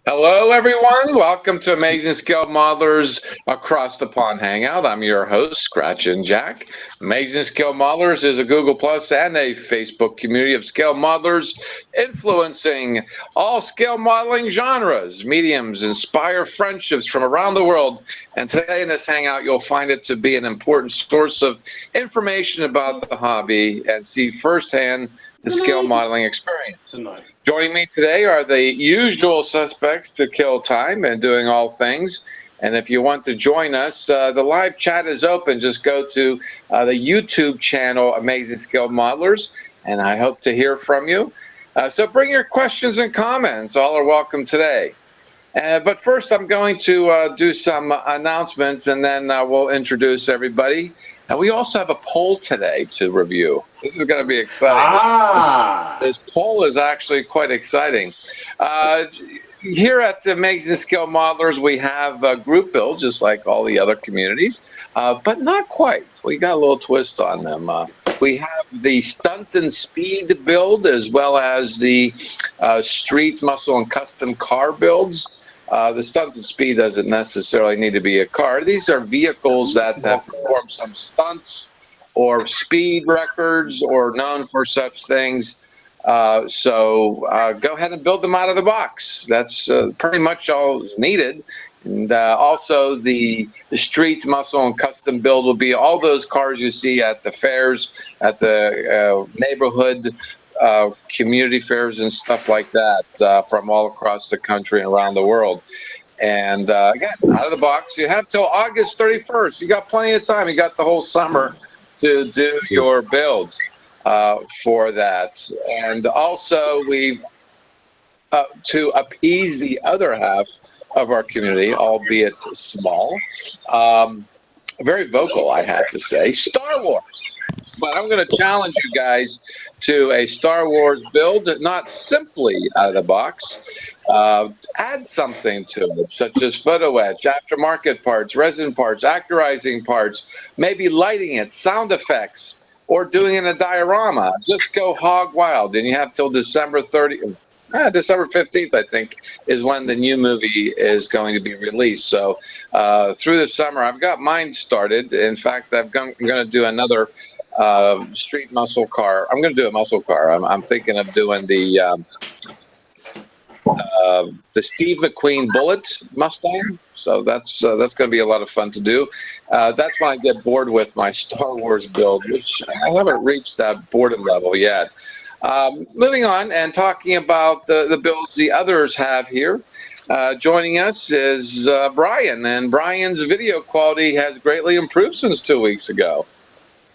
Hello, everyone. Welcome to Amazing Scale Modelers Across the Pond Hangout. I'm your host, Scratch and Jack. Amazing Scale Modelers is a Google Plus and a Facebook community of scale modelers influencing all scale modeling genres. Mediums inspire friendships from around the world. And today in this Hangout, you'll find it to be an important source of information about the hobby and see firsthand the scale modeling experience. Joining me today are the usual suspects to kill time and doing all things. And if you want to join us, the live chat is open. Just go to the YouTube channel, Amazing Scale Modelers, and I hope to hear from you. So bring your questions and comments. All are welcome today. But first, I'm going to do some announcements, and then we'll introduce everybody. And we also have a poll today to review. This is going to be exciting. This poll is actually quite exciting. Here at the Amazing Scale Modelers, we have group builds, just like all the other communities, but not quite. We got a little twist on them. We have the stunt and speed build, as well as the street, muscle, and custom car builds. The stunt and speed doesn't necessarily need to be a car. These are vehicles that have performed some stunts or speed records or known for such things. So go ahead and build them out of the box. That's pretty much all is needed. And also the street, muscle, and custom build will be all those cars you see at the fairs, at the neighborhood community fairs and stuff like that from all across the country and around the world. And again, out of the box, you have till August 31st. You got plenty of time. You got the whole summer to do your builds for that. And also, we to appease the other half of our community, albeit small, very vocal, I have to say, Star Wars. But I'm going to challenge you guys to a Star Wars build, not simply out of the box. Add something to it, such as photo etch, aftermarket parts, resin parts, actorizing parts, maybe lighting it, sound effects, or doing it in a diorama. Just go hog wild. And you have till December 15th, I think, is when the new movie is going to be released. So through the summer, I've got mine started. In fact, I'm going to do another street muscle car. I'm going to do a muscle car. I'm thinking of doing the Steve McQueen Bullet Mustang. So that's going to be a lot of fun to do. That's when I get bored with my Star Wars build, which I haven't reached that boredom level yet. Moving on and talking about the builds the others have here. Joining us is Brian, and Brian's video quality has greatly improved since 2 weeks ago.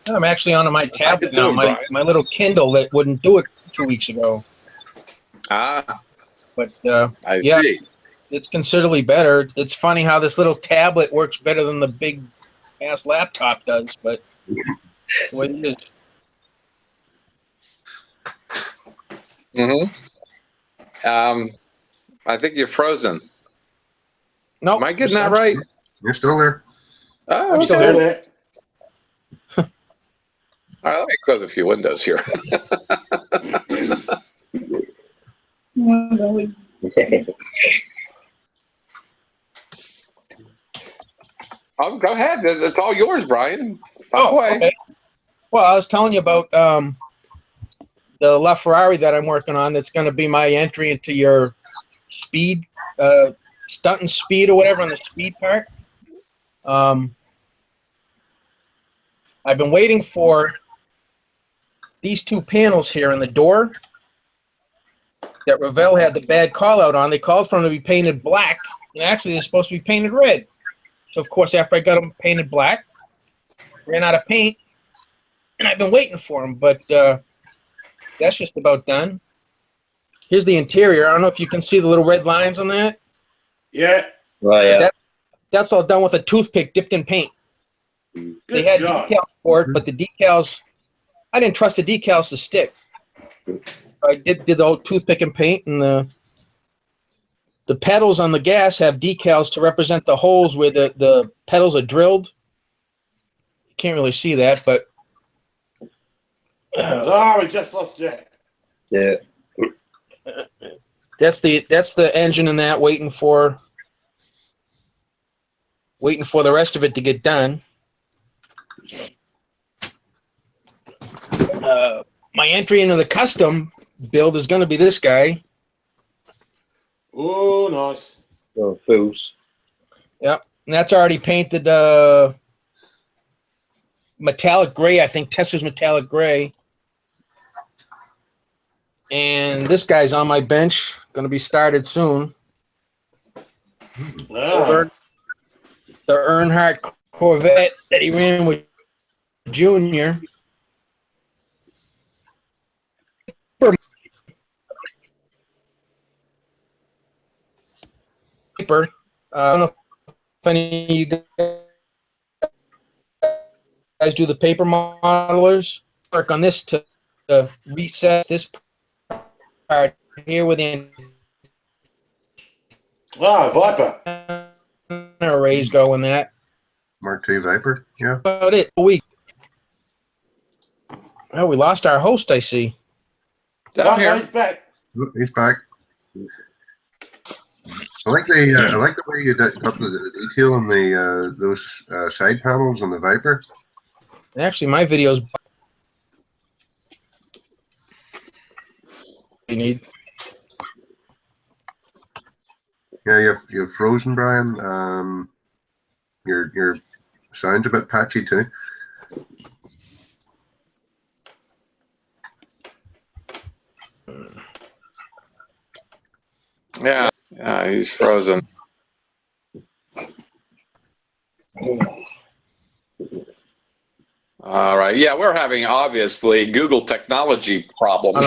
I'm actually on my tablet now, my little Kindle that wouldn't do it 2 weeks ago. But I yeah, see. It's considerably better. It's funny how this little tablet works better than the big ass laptop does, but what it is. I think you're frozen. No, am I getting that right? You're still there. Oh, I'm okay. still there. All right, let me close a few windows here. Oh, go ahead. It's all yours, Brian. Okay. Well, I was telling you about the LaFerrari that I'm working on. That's going to be my entry into your speed, stunt and speed or whatever on the speed part. I've been waiting for these two panels here in the door that Revell had the bad call out on. They called for them to be painted black, and actually they're supposed to be painted red. So of course, after I got them painted black, ran out of paint, and I've been waiting for them, but that's just about done. Here's the interior. I don't know if you can see the little red lines on that. Yeah. Well, yeah. That's all done with a toothpick dipped in paint. They had decals for it, but the decals, I didn't trust the decals to stick. I did the old toothpick and paint, and the pedals on the gas have decals to represent the holes where the pedals are drilled. You can't really see that, but oh, we just lost Jack. Yeah. That's the engine in that, waiting for the rest of it to get done. My entry into the custom build is going to be this guy. Oh, nice. Oh, fools. Yep, and that's already painted metallic gray. I think Tesla's metallic gray. And this guy's on my bench, going to be started soon. Ah. The Earnhardt Corvette that he ran with Junior. Paper. I don't know if any of you guys do the paper modelers. Work on this to reset this part here within Viper. arrays go in that. Mark II Viper, yeah. About it. A week. Oh, we lost our host, I see. Down here. He's back. Oh, he's back. I like the way you got the detail on the those side panels on the Viper. Actually, my video's you need. Yeah, you've frozen, Brian. Your sound's a bit patchy too. Yeah, he's frozen. All right. Yeah, we're having obviously Google technology problems.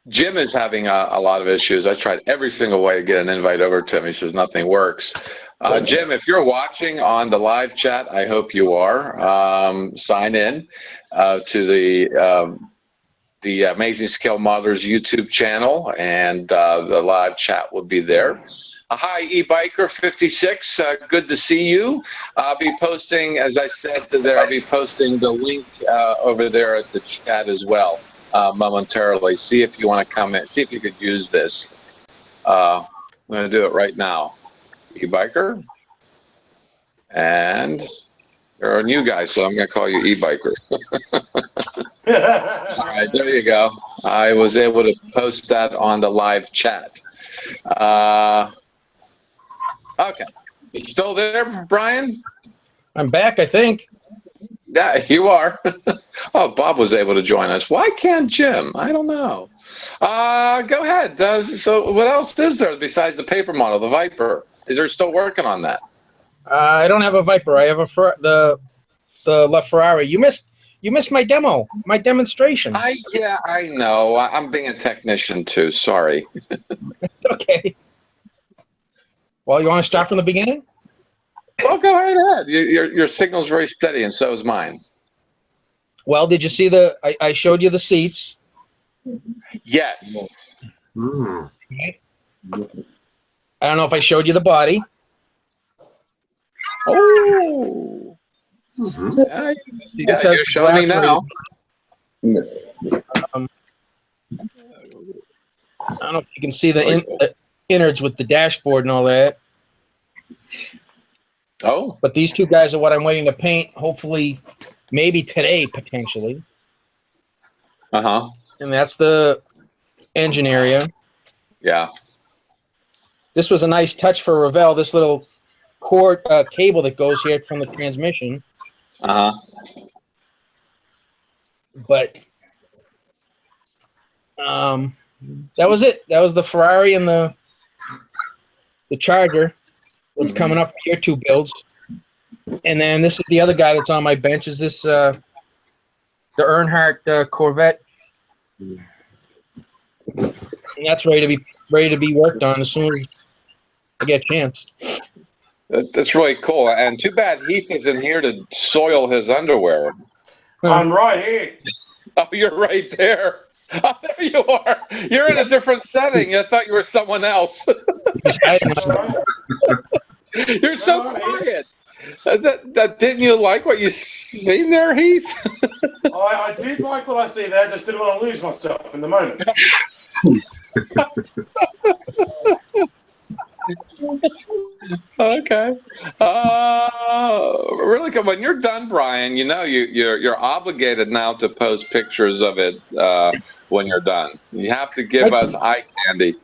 Jim is having a lot of issues. I tried every single way to get an invite over to him. He says nothing works. Jim, if you're watching on the live chat, I hope you are. Sign in to the Amazing Scale Modelers YouTube channel, and the live chat will be there. Hi, eBiker56. Good to see you. I'll be posting, as I said there, I'll be posting the link over there at the chat as well momentarily. See if you want to come in. See if you could use this. I'm going to do it right now. eBiker. And you're a new guy, so I'm going to call you eBiker. All right, there you go. I was able to post that on the live chat. Okay. You still there, Brian? I'm back, I think. Yeah, you are. Oh, Bob was able to join us. Why can't Jim? I don't know. Go ahead. So what else is there besides the paper model, the Viper? Is there still working on that? I don't have a Viper. I have the LaFerrari. You missed my demo, my demonstration. Yeah, I know. I'm being a technician too. Sorry. Okay. Well, you want to start from the beginning? Well, go right ahead. Your signal's very steady, and so is mine. Well, did you see I showed you the seats. Yes. Hmm. I don't know if I showed you the body. Oh. Mm-hmm. Yeah, you're showing me now. I don't know if you can see the innards with the dashboard and all that. Oh. But these two guys are what I'm waiting to paint, hopefully, maybe today, potentially. Uh-huh. And that's the engine area. Yeah. This was a nice touch for Revell, this little cord cable that goes here from the transmission. Uh-huh. But that was it. That was the Ferrari and the Charger. What's coming up for your two builds. And then this is the other guy that's on my bench. Is this the Earnhardt Corvette? And that's ready to be worked on as soon as I get a chance. That's really cool. And too bad Heath isn't here to soil his underwear. I'm right here. Oh, you're right there. Oh, there you are. You're in a different setting. I thought you were someone else. You're so quiet. Didn't you like what you seen there, Heath? I did like what I see there. Just didn't want to lose myself in the moment. Okay. Really good. When you're done, Brian, you know you're obligated now to post pictures of it when you're done. You have to give us eye candy.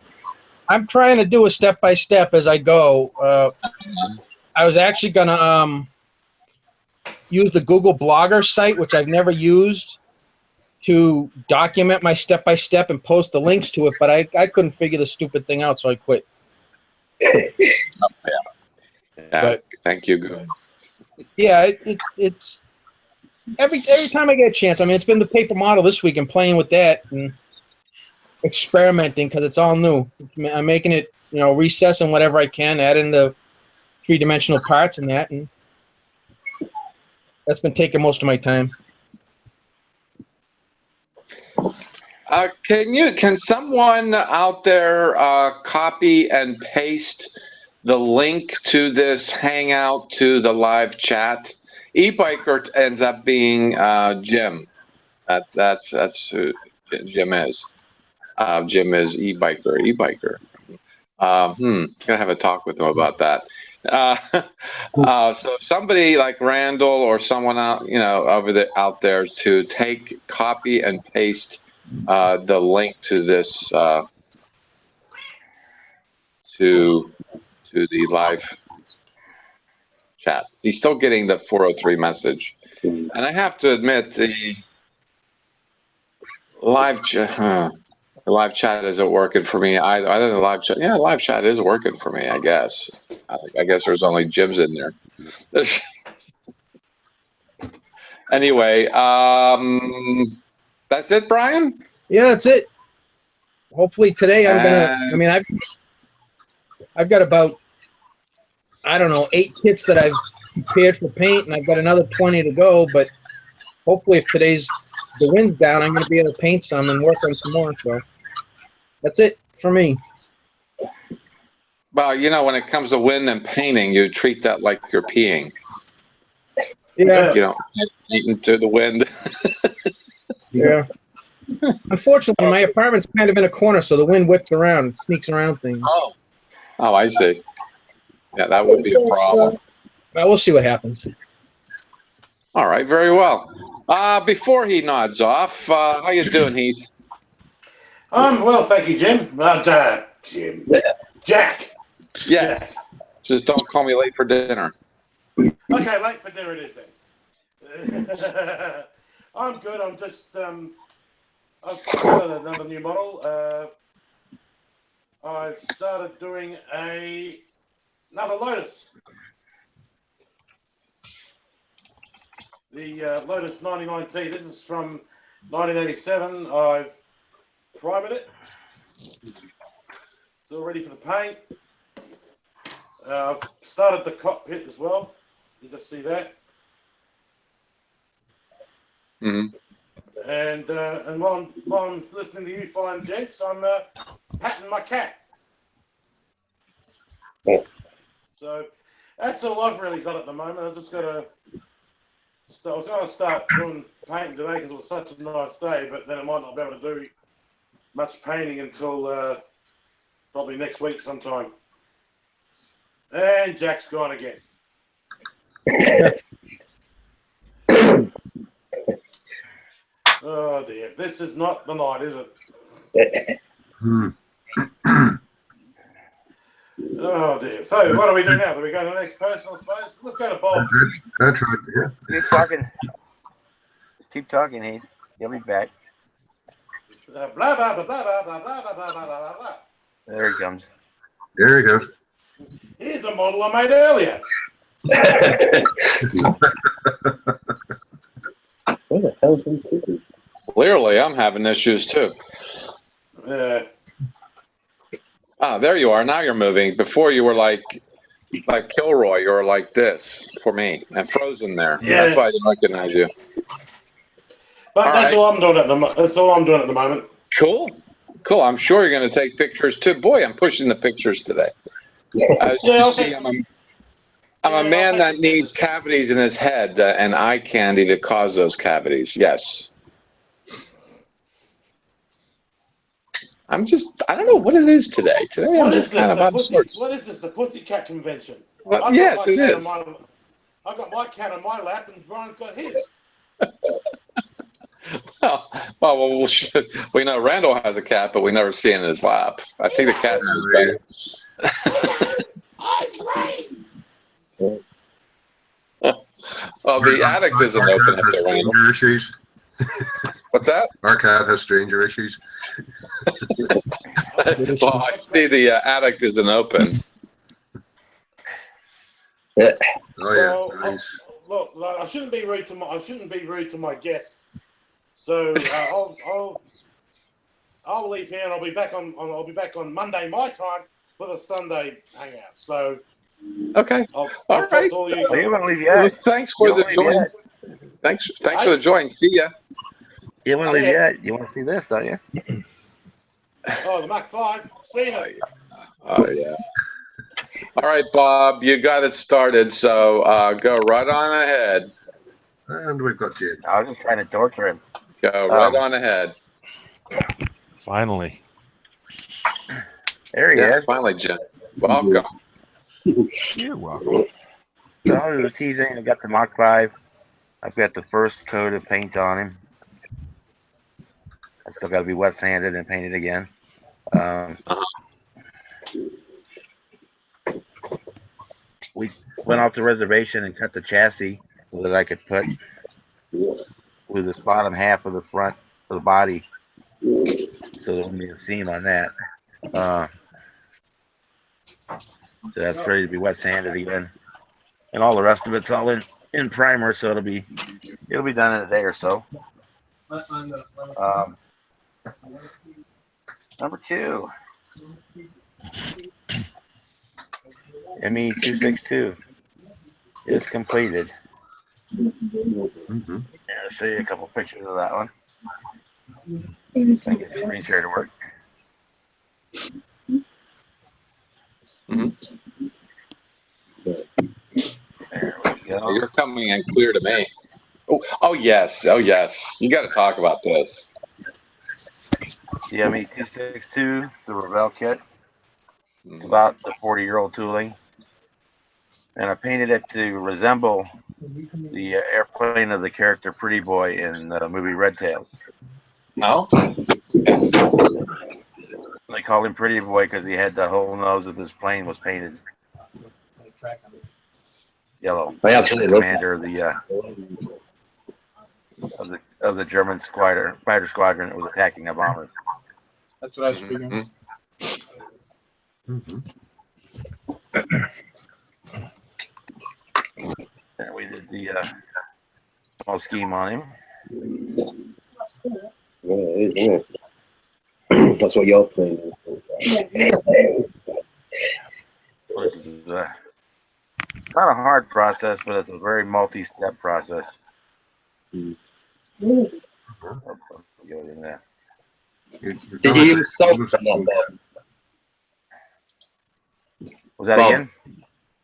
I'm trying to do a step-by-step as I go. I was actually going to use the Google Blogger site, which I've never used, to document my step-by-step and post the links to it, but I couldn't figure the stupid thing out, so I quit. But, thank you. Good. Yeah, it's every time I get a chance. I mean, it's been the paper model this week and playing with that and experimenting because it's all new. I'm making it, recessing whatever I can, adding the three-dimensional parts and that, and that's been taking most of my time. Can someone out there copy and paste the link to this Hangout to the live chat? E-biker ends up being Jim. That's who Jim is. Jim is e-biker. E-biker. Gonna have a talk with him about that. So somebody like Randall or someone out, out there to copy and paste the link to this to the live chat. He's still getting the 403 message, and I have to admit the live chat isn't working for me either. Other than the live chat, live chat is working for me. I guess. I guess there's only Jim's in there. Anyway, that's it, Brian. Yeah, that's it. Hopefully today I'm gonna. I mean, I've got about, I don't know, 8 kits that I've prepared for paint, and I've got another 20 to go. But hopefully, if the wind's down, I'm gonna be able to paint some and work on some more. So that's it for me. Well, when it comes to wind and painting, you treat that like you're peeing. Yeah. You don't paint into the wind. Yeah. Unfortunately, my apartment's kind of in a corner, so the wind whips around, it sneaks around things. Oh, I see. Yeah, that would be a problem. Well, we'll see what happens. All right, very well. Before he nods off, how you doing, Heath? Well, thank you, Jim. Jim. Jack. Yes. Jack. Just don't call me late for dinner. Okay, late for dinner it is then. I'm good. I'm just I've got another new model. I've started doing another Lotus. The Lotus 99T. This is from 1987. I've primed it. It's all ready for the paint. I've started the cockpit as well. You just see that. Mm-hmm. And while I'm listening to you fine gents, I'm patting my cat. Oh. So that's all I've really got at the moment. I've just got to. I was going to start doing painting today because it was such a nice day, but then I might not be able to do much painting until probably next week sometime. And Jack's gone again. Oh dear, this is not the night, is it? Oh dear. So what do we do now? Do we go to the next person, I suppose? Let's go to Bob. That's right. Yeah. Keep talking. Keep talking, Heath. You'll be back. Blah, blah, blah, blah, blah, blah, blah, blah, blah, blah, blah, blah. There he comes. There he goes. Here's a model I made earlier. What the hell is this? Clearly, I'm having issues too. There you are. Now you're moving. Before you were like Kilroy. You were like this for me and frozen there. Yeah. That's why I didn't recognize you. But that's all I'm doing at the moment. That's all I'm doing at the moment. Cool. I'm sure you're going to take pictures too. Boy, I'm pushing the pictures today. As you Yeah, see, I'm a man that needs cavities in his head and eye candy to cause those cavities. Yes. I don't know what it is today. Today I'm just kind of on sorts. What is this? The Pussycat Convention. Well, yes, it is. I've got my cat on my lap, and Brian's got his. Well, we know Randall has a cat, but we never see it in his lap. I think the cat knows better. Well, the attic isn't open up there, Randall. Issues. What's that? Our cat has stranger issues. Well, I see the attic isn't open. Oh yeah, Well, nice. look, I shouldn't be rude to my guests. So I'll leave here and I'll be back on Monday my time for the Sunday hangout. So okay, all right. Well, you won't leave Well, yet. thanks for the join. Thanks for the join. See ya. You won't leave yet. You want to see this, don't you? Oh, the Mach 5. Seen it. Oh yeah. All right, Bob, you got it started. So go right on ahead. And we've got Jim. I was just trying to torture him. Go right on ahead. Finally. There he is. Finally, Jim. Welcome. You're welcome. So I was teasing. I got the Mach 5. I've got the first coat of paint on him. I still got to be wet sanded and painted again. We went off the reservation and cut the chassis so that I could put with this bottom half of the front of the body, so there won't be a seam on that. So that's ready to be wet sanded again, and all the rest of it's all in primer, so it'll be done in a day or so. Number 2, ME262 is completed. Mm-hmm. Yeah, I'll show you a couple pictures of that one. I get the screen share to work. There we go. You're coming in clear to me. Oh yes. You got to talk about this. The ME262, the Revell kit. It's about the 40-year-old tooling. And I painted it to resemble the airplane of the character Pretty Boy in the movie Red Tails. No? They called him Pretty Boy because he had the whole nose of his plane was painted yellow. I absolutely the love commander of the German fighter squadron that was attacking a bomber. That's what I was figuring. Mm-hmm. And we did the small scheme on him. Yeah, it is, isn't it? That's what you're playing. Which is not a hard process, but it's a very multi-step process. Mm. Go in there. Did you use salt on that, Bob? Was that Bob, again?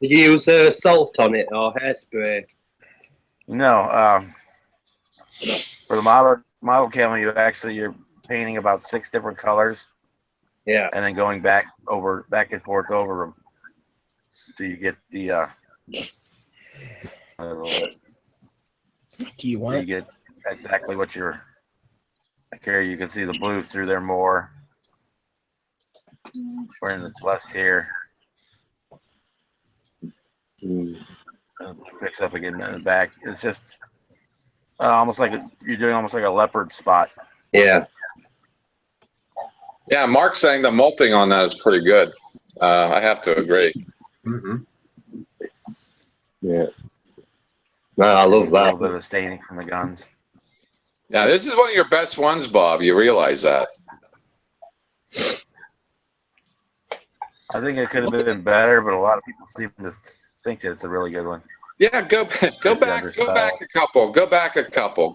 Did you use salt on it or hairspray? No. For the model camera, you're painting about 6 different colors. Yeah. And then going back and forth over them, so you get the Do you want? you get exactly what you're. Here you can see the blue through there more, whereas it's less here. Picks up again in the back. It's just almost like you're doing almost like a leopard spot. Yeah. Yeah, Mark's saying the molting on that is pretty good. I have to agree. Mm-hmm. Yeah. No, I love A that. little bit of staining from the guns. Yeah, this is one of your best ones, Bob. You realize that? I think it could have been better, but a lot of people seem to think that it's a really good one. Yeah, go back a couple. Go back a couple.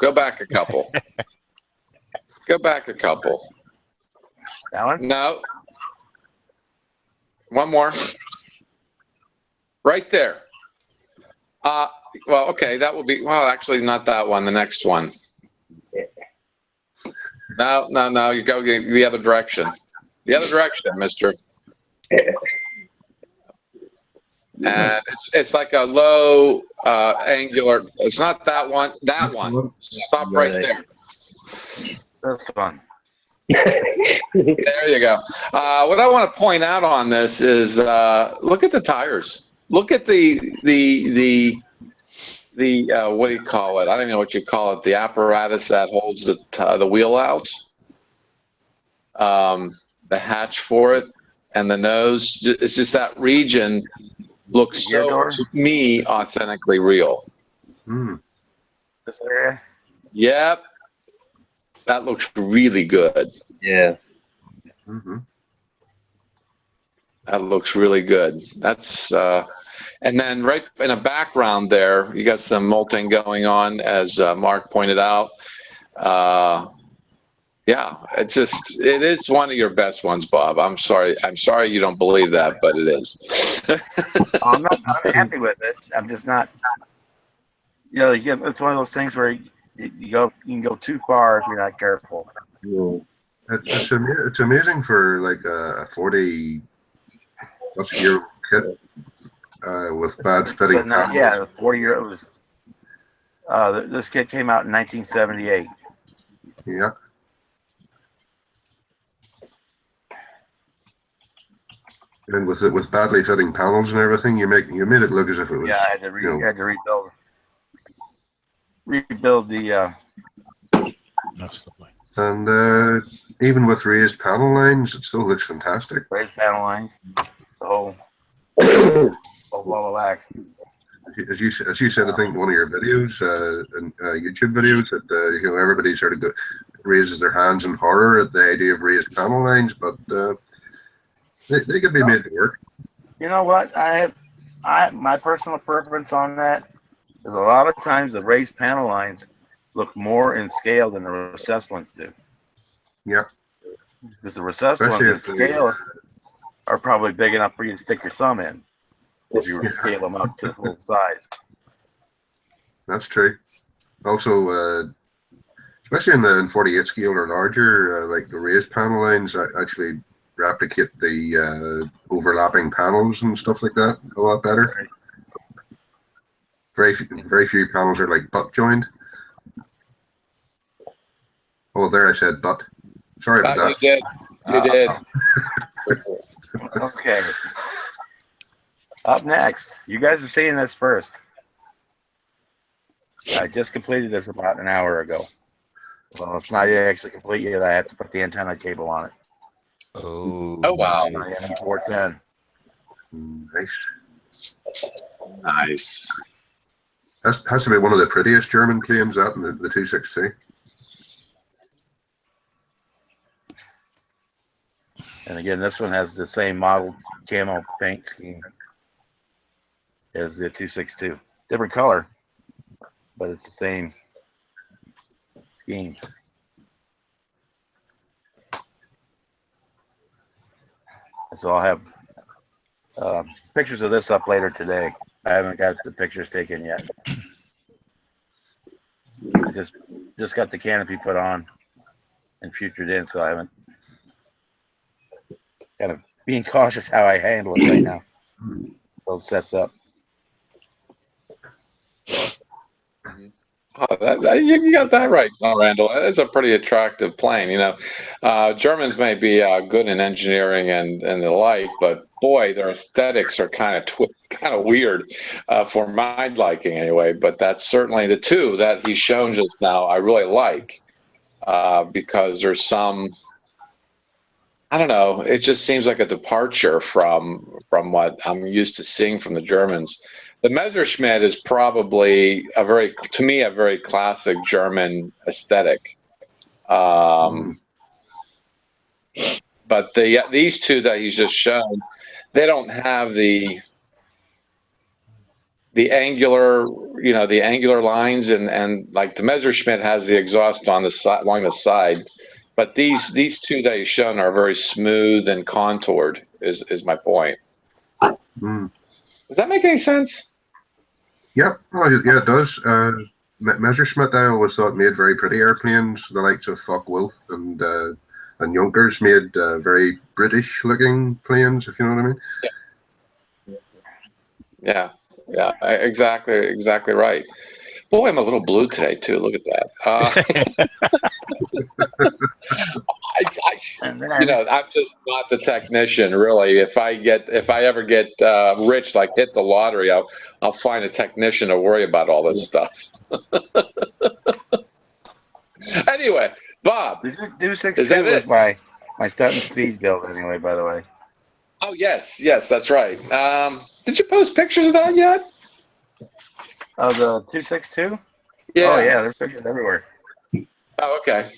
That one? No. One more. Right there. Well, okay, that will be, well, actually not that one, the next one. No, you go the other direction. The other direction, mister. And it's like a low angular, it's not that one, that one. Stop right there. That's fun. There you go. What I want to point out on this is look at the tires. Look at the what do you call it? I don't even know what you call it. The apparatus that holds the wheel out, the hatch for it, and the nose. It's just that region looks so, to me, authentically real. This area. Yep, that looks really good. Yeah. That looks really good. That's and then right in the background there, you got some molting going on, as Mark pointed out. Yeah, it is one of your best ones, Bob. I'm sorry you don't believe that, but it is. I'm happy with it. I'm just not. You know, it's one of those things where you can go too far if you're not careful. It's amazing for like a 40+ year kit with bad fitting. Yeah, the 40-year. It was. This kit came out in 1978. Yeah. And with badly fitting panels and everything, you made it look as if it was. Yeah, I had to rebuild the. And even with raised panel lines, it still looks fantastic. Raised panel lines, the whole ball of wax. As you said, I think in one of your videos, and YouTube videos, that everybody sort of raises their hands in horror at the idea of raised panel lines, but they could be made to work. You know what? My personal preference on that is a lot of times the raised panel lines look more in scale than the recessed ones do. Yeah. Because the recessed ones in scale are probably big enough for you to stick your thumb in if you were to scale them up to full size. That's true. Also, especially in 48 scale or larger, like the raised panel lines actually replicate the overlapping panels and stuff like that a lot better. Very few panels are like butt joined. Oh, there I said butt. Sorry about that. You did. Okay. Up next, you guys are seeing this first. I just completed this about an hour ago. Well, it's not actually complete yet. I have to put the antenna cable on it. Oh wow. ME410. Nice. Has to be one of the prettiest German planes, that, and the 262. And again, this one has the same model camo paint scheme as the 262. Different color, but it's the same scheme. So I'll have pictures of this up later today. I haven't got the pictures taken yet. I just got the canopy put on and futured in, so I haven't. Kind of being cautious how I handle it right now. Those sets up. Oh, you got that right, Randall. That is a pretty attractive plane. Germans may be good in engineering and the like, but boy, their aesthetics are kind of weird for my liking anyway. But that's certainly the two that he's shown just now. I really like because there's some. I don't know. It just seems like a departure from what I'm used to seeing from the Germans. The Messerschmitt is probably to me, a very classic German aesthetic. But these two that he's just shown, they don't have the angular, the angular lines, and like the Messerschmitt has the exhaust on the side, along the side. But these two that he's shown are very smooth and contoured. Is my point. Does that make any sense? Yep. Oh, yeah, it does. Messerschmitt, I always thought, made very pretty airplanes. The likes of Focke-Wulf and Junkers made very British-looking planes, if you know what I mean. Yeah, yeah, exactly right. Boy, I'm a little blue today too. Look at that. And You then, know, I'm just not the technician, really. If I ever get rich, like hit the lottery, I'll find a technician to worry about all this stuff. Anyway, Bob, the 262 is that was it? my stunt and speed build anyway, by the way. Oh yes, that's right. Did you post pictures of that yet? Oh, the 262? Yeah. Oh, yeah, they're pictures everywhere. Oh, okay.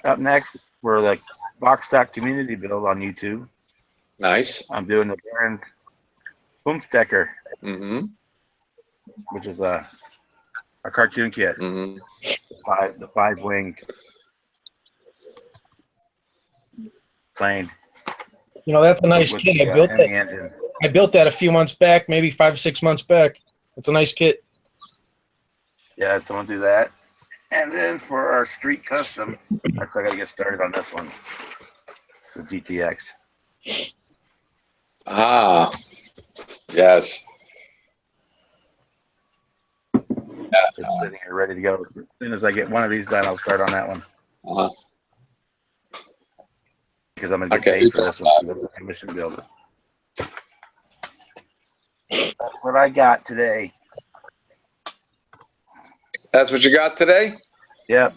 Up next, we're the box stock community build on YouTube. Nice. I'm doing the Baron Boomstecker, Mm-hmm. which is a cartoon kit. Mm-hmm. The 5-winged plane. You know, that's a nice with kit. the, I built Hemi that. engine. I built that a few months back, maybe 5 or 6 months back. It's a nice kit. Yeah, so I'm gonna do that. And then for our street custom, I still gotta get started on this one. The GTX. Ah, yes. It's sitting here ready to go. As soon as I get one of these done, I'll start on that one. Uh-huh. Because I'm gonna get Okay. paid for this one. Because I'm a commission builder. That's what I got today. That's what you got today? Yep.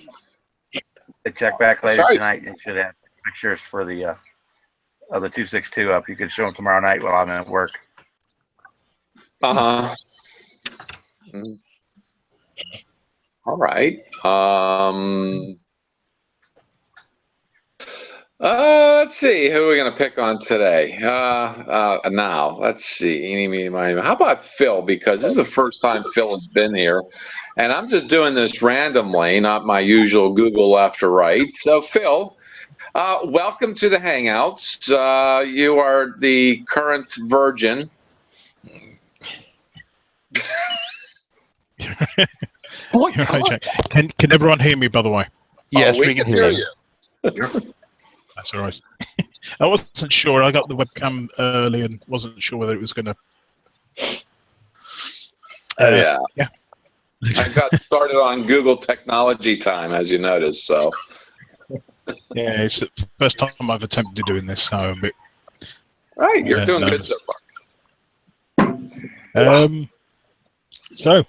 I check back later Sorry. tonight and should have pictures for the of the 262 up. You can show them tomorrow night while I'm at work. Uh-huh. Mm. All right. Let's see. Who are we going to pick on today? Now, let's see. Eeny, meeny, miny, moe. How about Phil? Because this is the first time Phil has been here. And I'm just doing this randomly, not my usual Google left or right. So, Phil, welcome to the Hangouts. You are the current virgin. You're right, Jack. Can everyone hear me, by the way? Yes, we can hear you. That's all right. I wasn't sure. I got the webcam early and wasn't sure whether it was going to. Yeah. Yeah. I got started on Google technology time, as you noticed. So. Yeah, it's the first time I've attempted doing this, so I'm a bit. Right, you're doing good so far. So.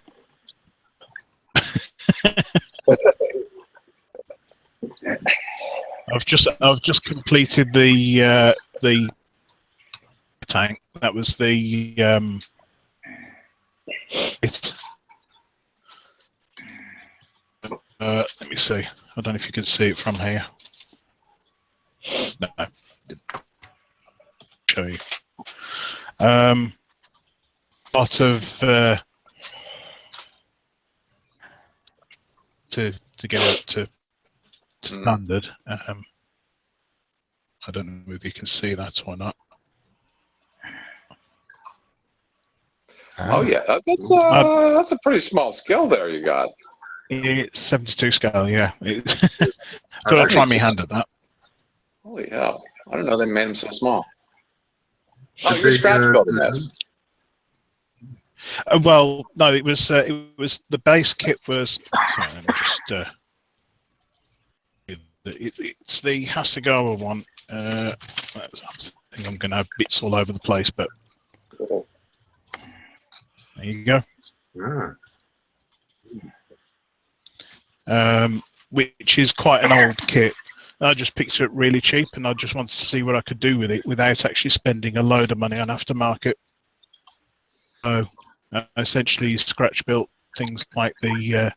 I've just completed the tank. That was the let me see. I don't know if you can see it from here. No, show you. Lot of to get it to standard. I don't know if you can see that or not. Oh yeah, that's a pretty small skill there you got. It's 72 scale, yeah. Thought I'd try my hand at that. Holy hell! I don't know they made them so small. Oh, you're scratch building this. Well, no, it was the base kit was. Sorry, let me just. It's the Hasegawa one. I think I'm going to have bits all over the place, but there you go. Which is quite an old kit. I just picked it really cheap, and I just wanted to see what I could do with it without actually spending a load of money on aftermarket. So, essentially, scratch built things like the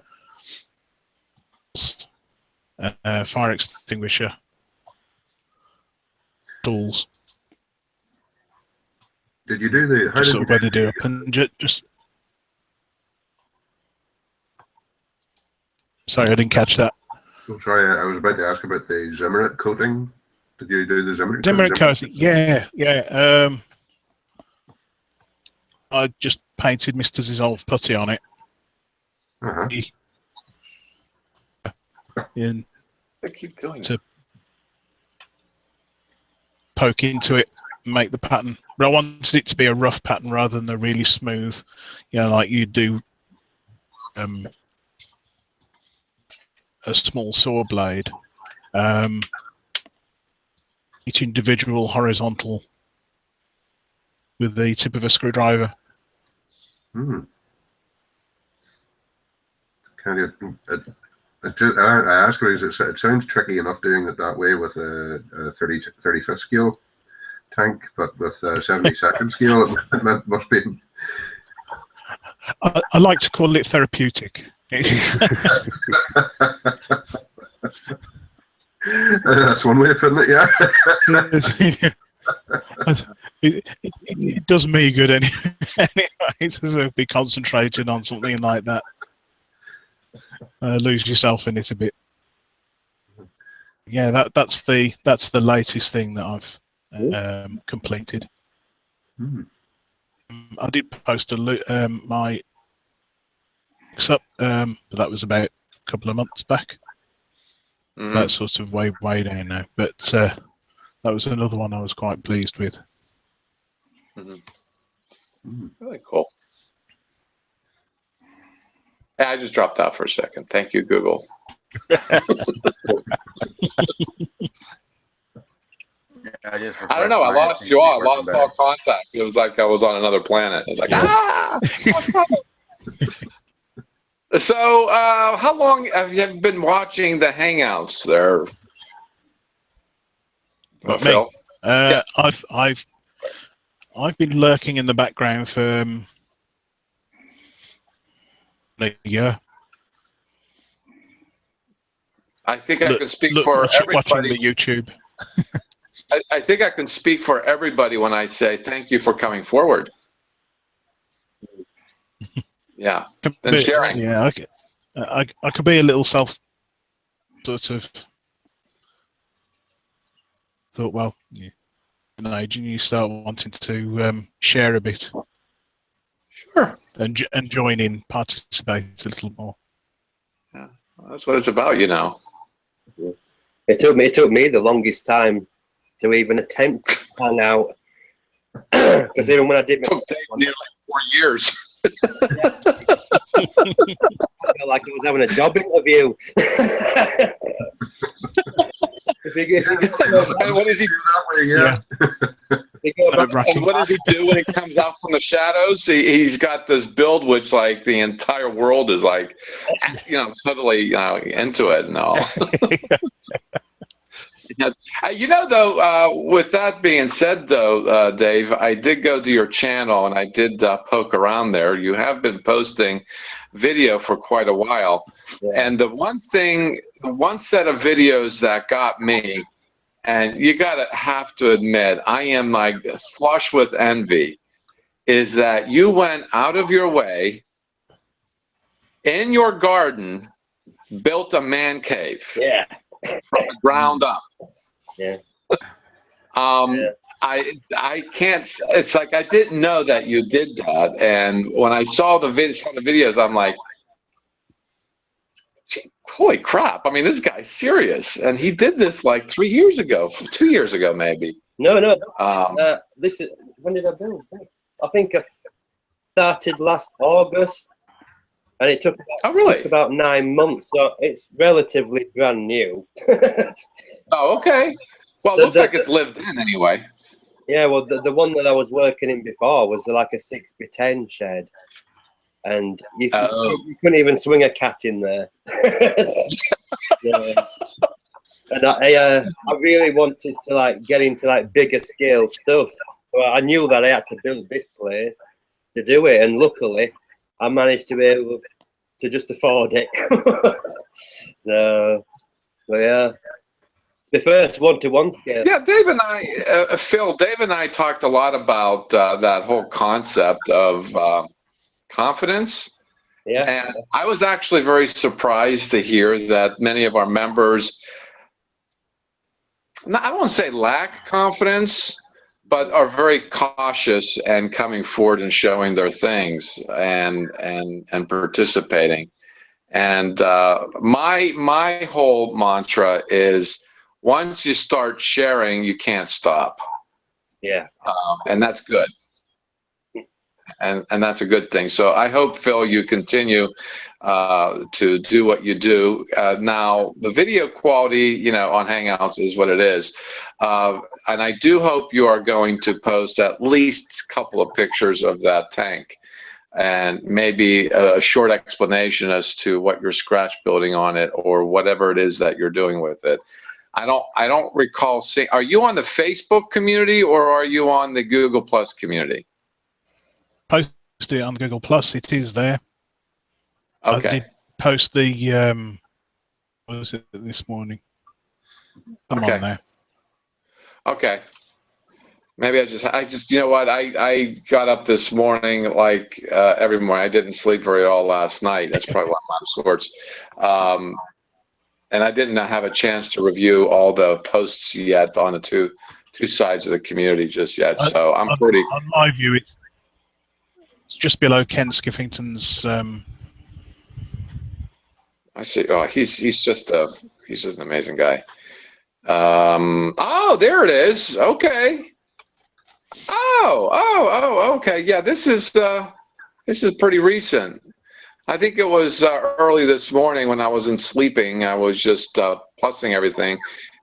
fire extinguisher tools. Did you do the? How Just did sort of weather do up and just. Sorry, I didn't catch that. Oh, sorry, I was about to ask about the Zimmerit coating. Did you do the Zimmerit coating? Yeah. I just painted Mr. Dissolve putty on it. Uh-huh. In I keep doing to it. poke into it and make the pattern. But I wanted it to be a rough pattern rather than a really smooth, you know, like you do a small saw blade. Each individual horizontal with the tip of a screwdriver. Hmm. I ask her, it sounds tricky enough doing it that way with a 35th scale tank, but with 72nd scale, it must be. I like to call it therapeutic. That's one way of putting it, yeah. It does me good anyway to be concentrating on something like that. Lose yourself in it a bit. Yeah, that's the latest thing that I've completed. I did post my up, but that was about a couple of months back. That's sort of way down now, but that was another one I was quite pleased with. Really cool. Yeah, I just dropped out for a second. Thank you, Google. I don't know. I lost you all. I lost all contact. It was like I was on another planet. I was like, ah! So, how long have you been watching the Hangouts there? Phil? Yeah. I've been lurking in the background for a year. I think I can speak for everybody. Watching the YouTube. I think I can speak for everybody when I say thank you for coming forward. Yeah, and sharing. Yeah, I could be a little self sort of thought. Well, yeah, an age and you start wanting to share a bit. Sure. And join in, participate a little more. Yeah, well, that's what it's about, you know. It took me the longest time to even attempt to hang out, because even when I did, it took nearly 4 years. I felt like I was having a job interview. And what does he do? Yeah. And what does he do when he comes out from the shadows? He's got this build which, like, the entire world is like, you know, totally into it and all. You know, though, with that being said, though, Dave, I did go to your channel and I did poke around there. You have been posting video for quite a while. Yeah. And the one set of videos that got me, and you have to admit, I am like flush with envy, is that you went out of your way in your garden, built a man cave. Yeah. From the ground up. Yeah. I can't. It's like I didn't know that you did that, and when I saw the videos, I'm like, holy crap! I mean, this guy's serious, and he did this like 3 years ago, 2 years ago, maybe. No. This is, when did I build this? I think I started last August. And it took about 9 months, so it's relatively brand new. Oh, okay. Well, it looks like it's lived in anyway. Yeah, well, the one that I was working in before was like a 6x10 shed, and you couldn't even swing a cat in there. Yeah. And I really wanted to like get into like bigger scale stuff, so I knew that I had to build this place to do it, and luckily I managed to be able to just afford it. So, but yeah, the first one-to-one scale. Yeah, Dave and I, Phil, Dave and I talked a lot about that whole concept of confidence. Yeah. And I was actually very surprised to hear that many of our members, I won't say lack confidence, but are very cautious and coming forward and showing their things and participating. And my whole mantra is, once you start sharing, you can't stop. Yeah. And that's good. And that's a good thing. So I hope, Phil, you continue to do what you do. Now, the video quality, you know, on Hangouts is what it is. And I do hope you are going to post at least a couple of pictures of that tank, and maybe a short explanation as to what you're scratch building on it, or whatever it is that you're doing with it. I don't recall seeing. Are you on the Facebook community, or are you on the Google Plus community? Posted it on Google Plus. It is there. Okay. I did post the what was it this morning? I'm on there. Okay. Maybe I just, you know what? I got up this morning like every morning. I didn't sleep very well last night. That's probably why I'm out of sorts. And I didn't have a chance to review all the posts yet on the two sides of the community just yet. So I'm pretty. On my view, it's just below Ken Skiffington's. I see. Oh, he's just an amazing guy. Oh, there it is. Okay. Oh, okay. Yeah, this is pretty recent. I think it was early this morning when I wasn't sleeping. I was just plussing everything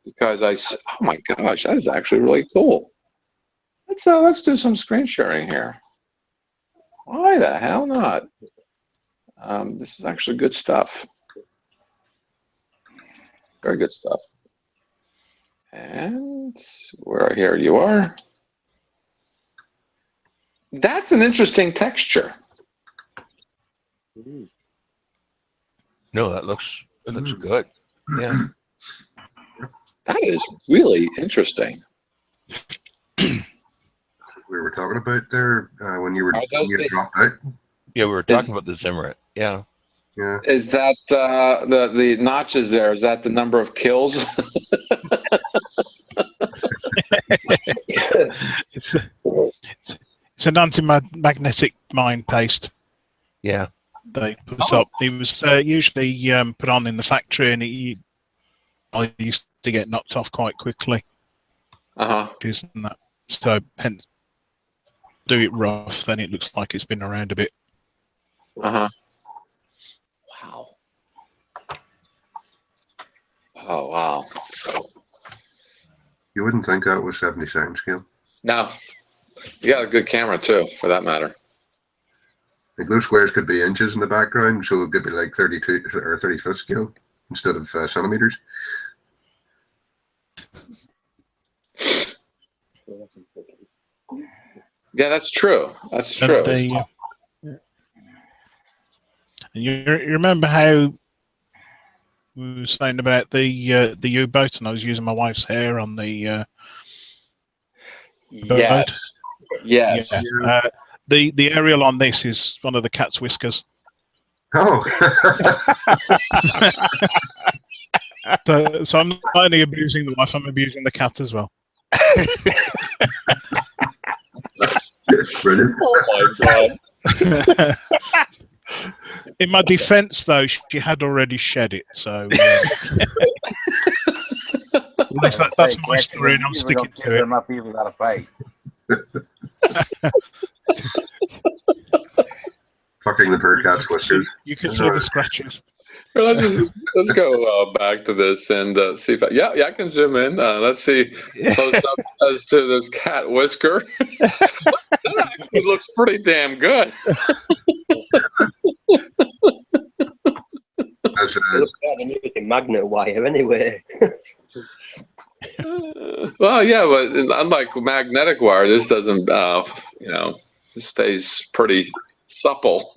because oh my gosh, that is actually really cool. Let's do some screen sharing here. Why the hell not? This is actually good stuff. Very good stuff. And here you are. That's an interesting texture. No, it looks good. Yeah. That is really interesting. We were talking about there when you dropped out. Yeah, we were talking about the Zimmerit. Yeah. Yeah. Is that the notches there? Is that the number of kills? It's an anti-magnetic mine paste. Yeah. They put up. It was usually put on in the factory, and I used to get knocked off quite quickly. Isn't that so? Hence, do it rough, then it looks like it's been around a bit. Wow. Oh wow. You wouldn't think that was 70-second scale. No. You got a good camera too, for that matter. Like those squares could be inches in the background, so it could be like 32 or 35th scale instead of centimeters. Yeah, that's true. That's true. You remember how we were saying about the U-boat, and I was using my wife's hair on the boat? Yes. Yeah. The aerial on this is one of the cat's whiskers. Oh. So I'm not only abusing the wife, I'm abusing the cat as well. Brilliant. Oh my god. In my defense, though, she had already shed it, so that's my story, and I'm sticking to it. My people got to fight. Fucking the bird cat's whiskers. You can see the scratches. Well, let's go back to this and see if I can zoom in. Let's see close up as to this cat whisker. That actually looks pretty damn good. It looks like they're using magnet wire anyway. Well, yeah, but unlike magnetic wire, this doesn't, this stays pretty supple.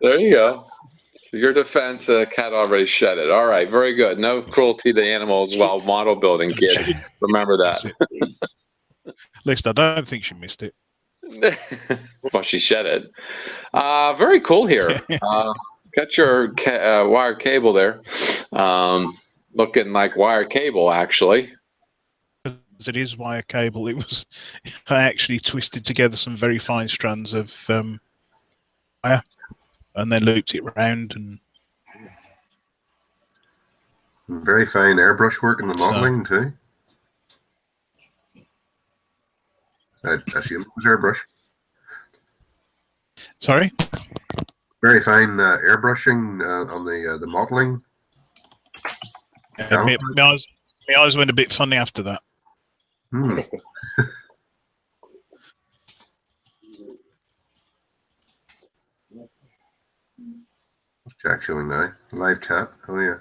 There you go. So your defense, cat already shed it. All right, very good. No cruelty to animals while model building, kids. Remember that. At least I don't think she missed it. Well, she shed it. Very cool here. Got your wired cable there. looking like wire cable, actually. It is wire cable. It was. I actually twisted together some very fine strands of wire, and then looped it round. And very fine airbrush work in the modeling too. I assume it was airbrush. Sorry. Very fine airbrushing on the modeling. My eyes went a bit funny after that. Hmm. What's Jack showing now? Live chat. Oh yeah.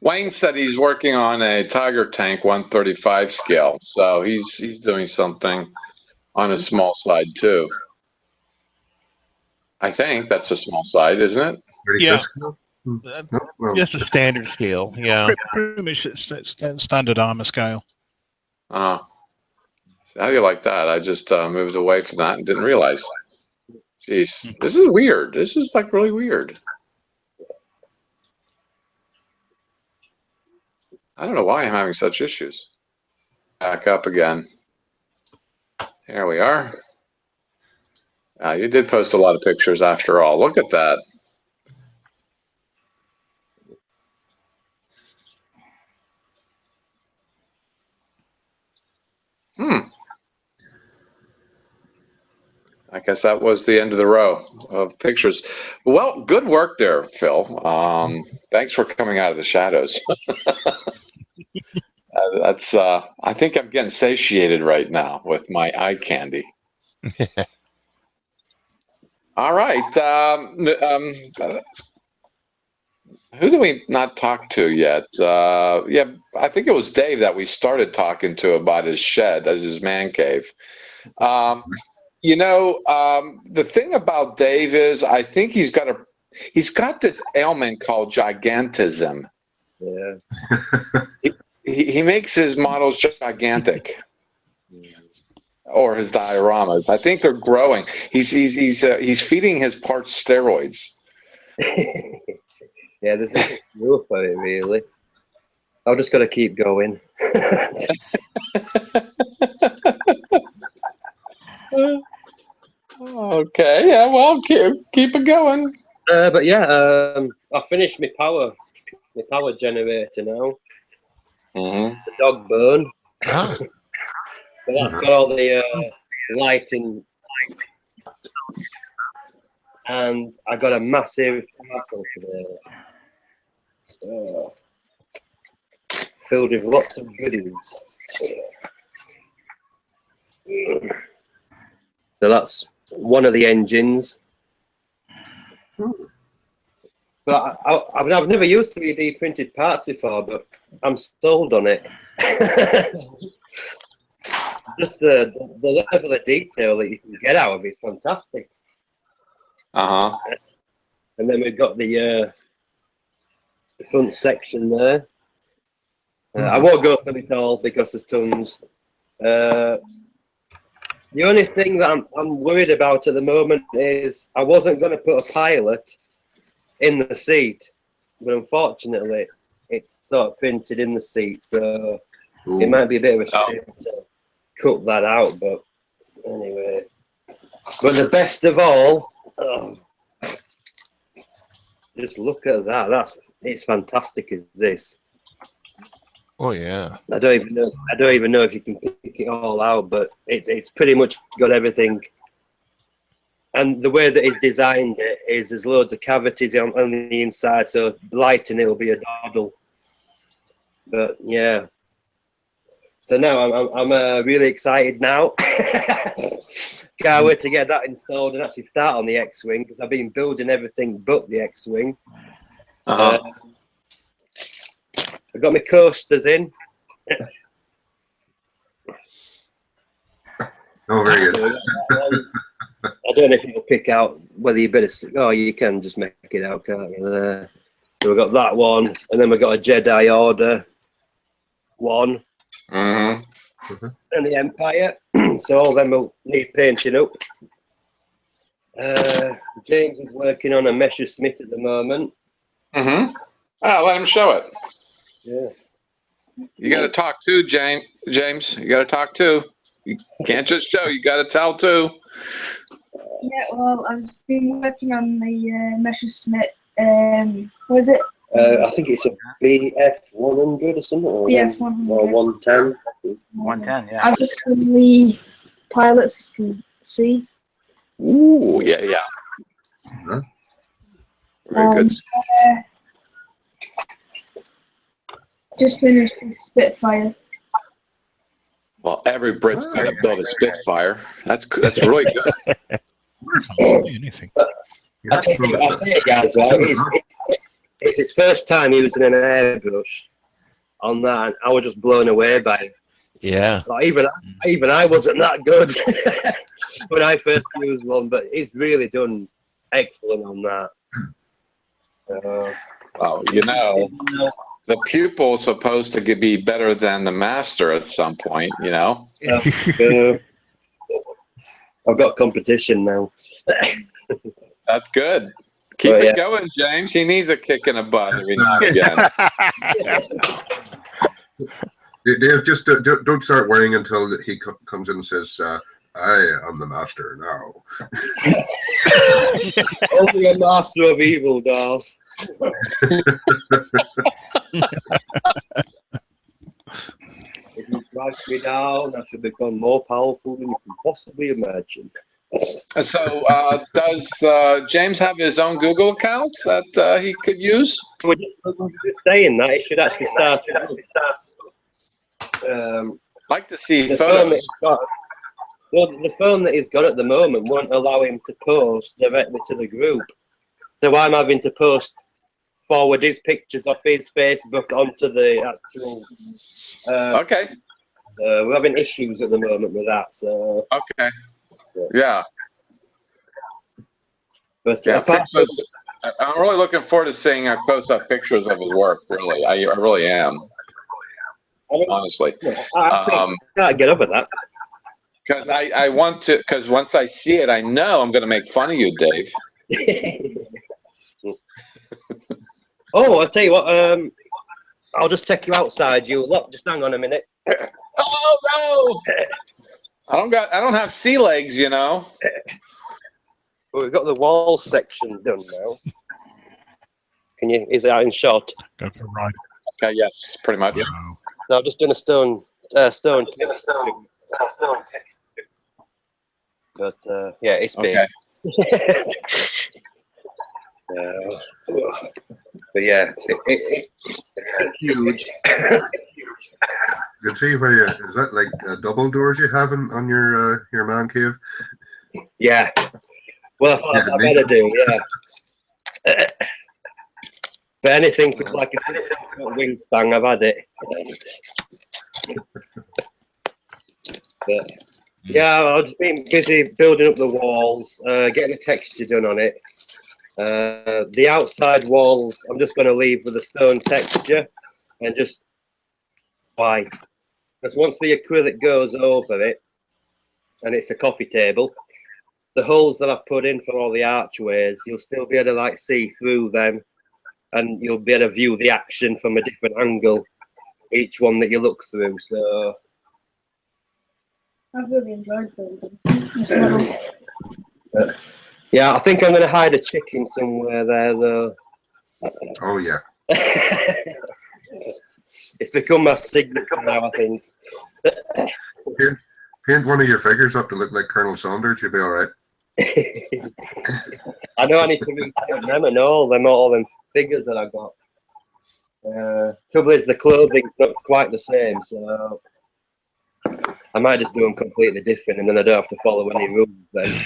Wayne said he's working on a Tiger Tank 135 scale, so he's doing something on a small side too. I think that's a small side, isn't it? Yeah. Well, Just a standard scale. Yeah. Pretty much it's standard armor scale. How do you like that? I just moved away from that and didn't realize. Jeez, this is weird. This is like really weird. I don't know why I'm having such issues. Back up again. There we are. You did post a lot of pictures after all. Look at that. I guess that was the end of the row of pictures. Well, good work there, Phil. Thanks for coming out of the shadows. That's. I think I'm getting satiated right now with my eye candy. All right. Who do we not talk to yet? Yeah, I think it was Dave that we started talking to about his shed, as his man cave. You know, the thing about Dave is, I think he's got this ailment called gigantism. Yeah. He makes his models gigantic, or his dioramas. I think they're growing. He's feeding his parts steroids. Yeah, there's nothing to do about it, really. I've just got to keep going. Okay, yeah, well, keep it going. But yeah, I finished my power generator now. Mm-hmm. The dog bone. Ah. But that's got all the lighting, and I got a massive parcel today, filled with lots of goodies. So that's one of the engines. But I've never used 3D printed parts before, but I'm sold on it. Just the level of detail that you can get out of it is fantastic. Uh-huh. And then we've got the front section there. I won't go through it all because there's tons. The only thing that I'm worried about at the moment is I wasn't going to put a pilot in the seat, but unfortunately it's sort of printed in the seat, so it might be a bit of a shame to cut that out, but anyway. But the best of all, just look at that. It's fantastic as this. Oh yeah. I don't even know if you can pick it all out, but it's pretty much got everything. And the way that it's designed it is there's loads of cavities on the inside, so lighting it will be a doddle. But yeah. So now I'm really excited now. Can't wait to get that installed and actually start on the X-Wing, because I've been building everything but the X-Wing. Uh-huh. I've got my coasters in. Oh, very good. I don't know if you'll pick out whether you better. Oh, you can just make it out, can't you? There. So we've got that one, and then we've got a Jedi Order one, Mm-hmm. and the Empire. So all them will need painting up. James is working on a Messerschmitt at the moment. Mm-hmm. Let him show it. Yeah. You got to talk too, James. You got to talk too. You can't just show. You got to tell too. Yeah, well, I've been working on the Messerschmitt. What is it? I think it's a BF100 or something. Or BF100. Or 110. 110, yeah. I've just done the pilots, you can see. Ooh, yeah. Huh? Very good. Just finished the Spitfire. Well, every Brit's got to build a Spitfire. That's really good. Anything. I tell you guys, right? It's his first time using an airbrush on that, and I was just blown away by it. Yeah. Like even I wasn't that good when I first used one, but he's really done excellent on that. Well, the pupil's supposed to be better than the master at some point, I've got competition now. That's good. Keep it going, James. He needs a kick in the butt every now and again. Dave, just don't start worrying until he comes in and says, I am the master now. Only a master of evil, doll. If you strike me down, I shall become more powerful than you can possibly imagine. So, does James have his own Google account that he could use? We're just saying that it should actually start. Like to see The photos. the phone that he's got at the moment won't allow him to post directly to the group. So I'm having to forward his pictures off his Facebook onto the actual. Okay. We're having issues at the moment with that. So. Okay. Yeah. But yeah, I'm really looking forward to seeing close-up pictures of his work. Really, I really am. Honestly, I can't get over that. Because I want to. Because once I see it, I know I'm going to make fun of you, Dave. Oh, I'll tell you what. I'll just take you outside. You look. Just hang on a minute. Oh no! I don't have sea legs, Well, we've got the wall section done now. Is that in shot? Go for a ride. Okay, yes, pretty much. No, I've just done a stone texture. But yeah, it's big. Okay. But yeah, it's huge. You can see where is that like double doors you have on your man cave? Yeah. Well, I thought I better do. Yeah. But anything with like a wingspan, I've had it. But, yeah, I've just been busy building up the walls, getting the texture done on it. The outside walls, I'm just going to leave with a stone texture and just white. Because once the acrylic goes over it, and it's a coffee table, the holes that I've put in for all the archways, you'll still be able to like see through them, and you'll be able to view the action from a different angle, each one that you look through. So I've really enjoyed building this model. Yeah, I think I'm going to hide a chicken somewhere there, though. Oh yeah. It's become my signature now, I think. Paint one of your figures up to look like Colonel Saunders, you'll be all right. I know I need to repaint them and all them figures that I got. Trouble is, the clothing's not quite the same, so I might just do them completely different, and then I don't have to follow any rules then.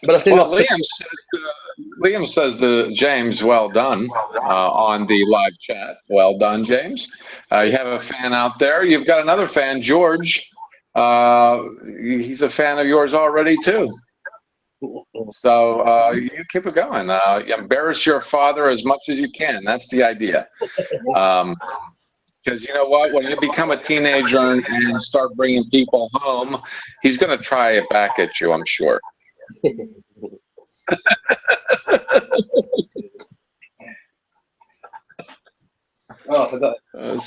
But I think Liam says to James, well done, on the live chat. Well done, James. You have a fan out there. You've got another fan, George. He's a fan of yours already, too. So you keep it going. You embarrass your father as much as you can. That's the idea. Because you know what? When you become a teenager and start bringing people home, he's going to try it back at you, I'm sure.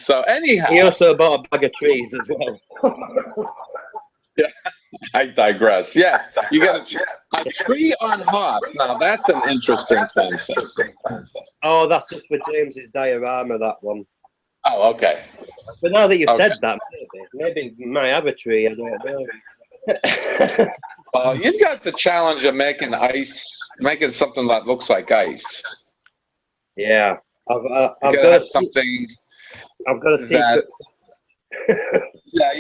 So anyhow, He also bought a bag of trees as well. I digress. Yes, you got a tree on Hoth. Now that's an interesting concept. Oh, that's just for James's diorama, that one. Oh, okay. But now that you've Okay. said that, maybe we might have a tree. I don't know. Well, you've got the challenge of making something that looks like ice. Yeah, I've You got gotta have something. I've got a secret. Yeah,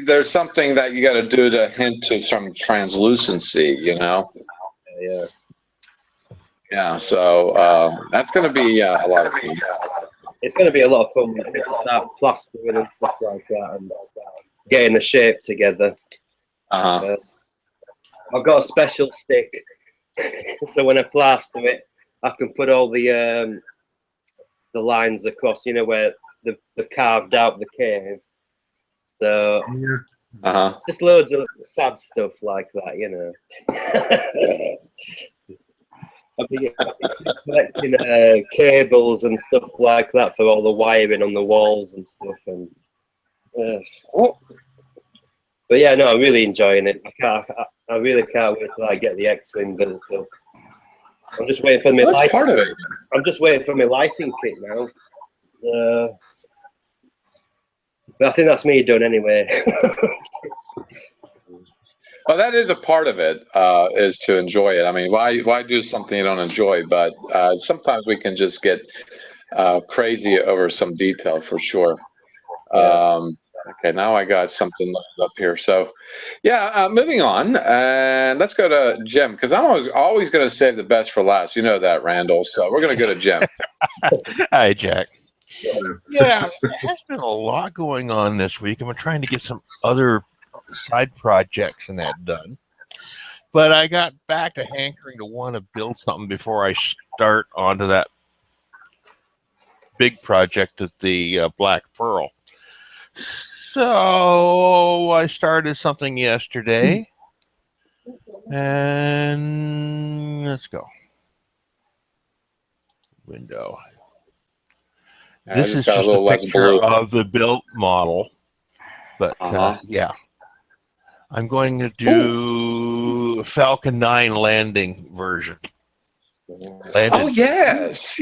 there's something that you got to do to hint to some translucency, you know? Yeah. Yeah, so that's going to be a lot of fun. It's going to be a lot of fun. That plastering and stuff like that, and getting the shape together. Uh-huh. I've got a special stick, so when I plaster it, I can put all the lines across. You know where they've carved out the cave. So just loads of sad stuff like that, you know. I've been collecting cables and stuff like that for all the wiring on the walls and stuff. And but yeah, no, I'm really enjoying it. I really can't wait till I get the X-Wing built up. I'm just waiting for my lighting. Part of it. I'm just waiting for my lighting kit now. But I think that's me done anyway. Well, that is a part of it, is to enjoy it. I mean, why do something you don't enjoy? But sometimes we can just get crazy over some detail for sure. Okay, now I got something loaded up here. So, yeah, moving on, and let's go to Jim, because I'm always going to save the best for last. You know that, Randall. So we're going to go to Jim. Hi, Jack. Yeah, there's been a lot going on this week. I'm trying to get some other side projects and that done. But I got back to hankering to want to build something before I start onto that big project of the Black Pearl. So I started something yesterday. And let's go. Window. This is just a picture of the built model, but yeah, I'm going to do a Falcon 9 landing version. Oh yes.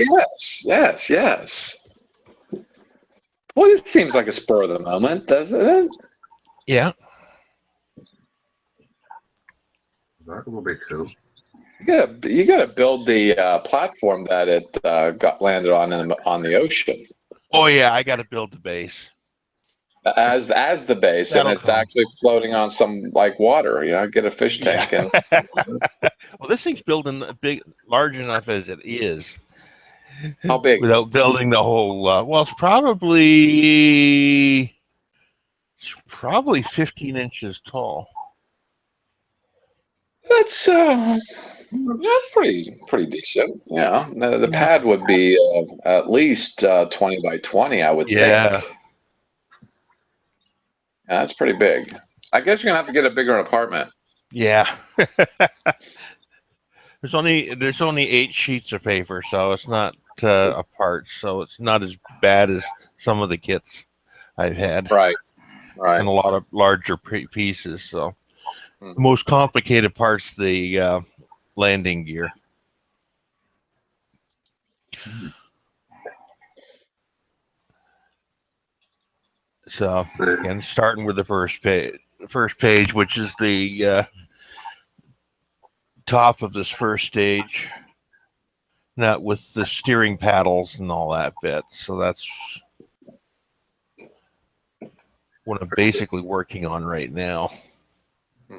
Well, this seems like a spur of the moment, doesn't it? Yeah. That will be cool. You gotta build the platform that it got landed on the ocean. Oh yeah, I got to build the base. As the base, and it's actually floating on some like water. You know, get a fish tank and. Well, this thing's building large enough as it is. How big? Without building the whole. Well, it's probably 15 inches tall. That's pretty decent. Yeah, the pad would be at least 20 by 20, I would think. Yeah, that's pretty big. I guess you're gonna have to get a bigger apartment. Yeah. There's only 8 sheets of paper, so it's not apart. So it's not as bad as some of the kits I've had. Right. And a lot of larger pieces. So the most complicated part's the landing gear. So again, starting with the first page, which is the top of this first stage, not with the steering paddles and all that bit. So that's what I'm basically working on right now.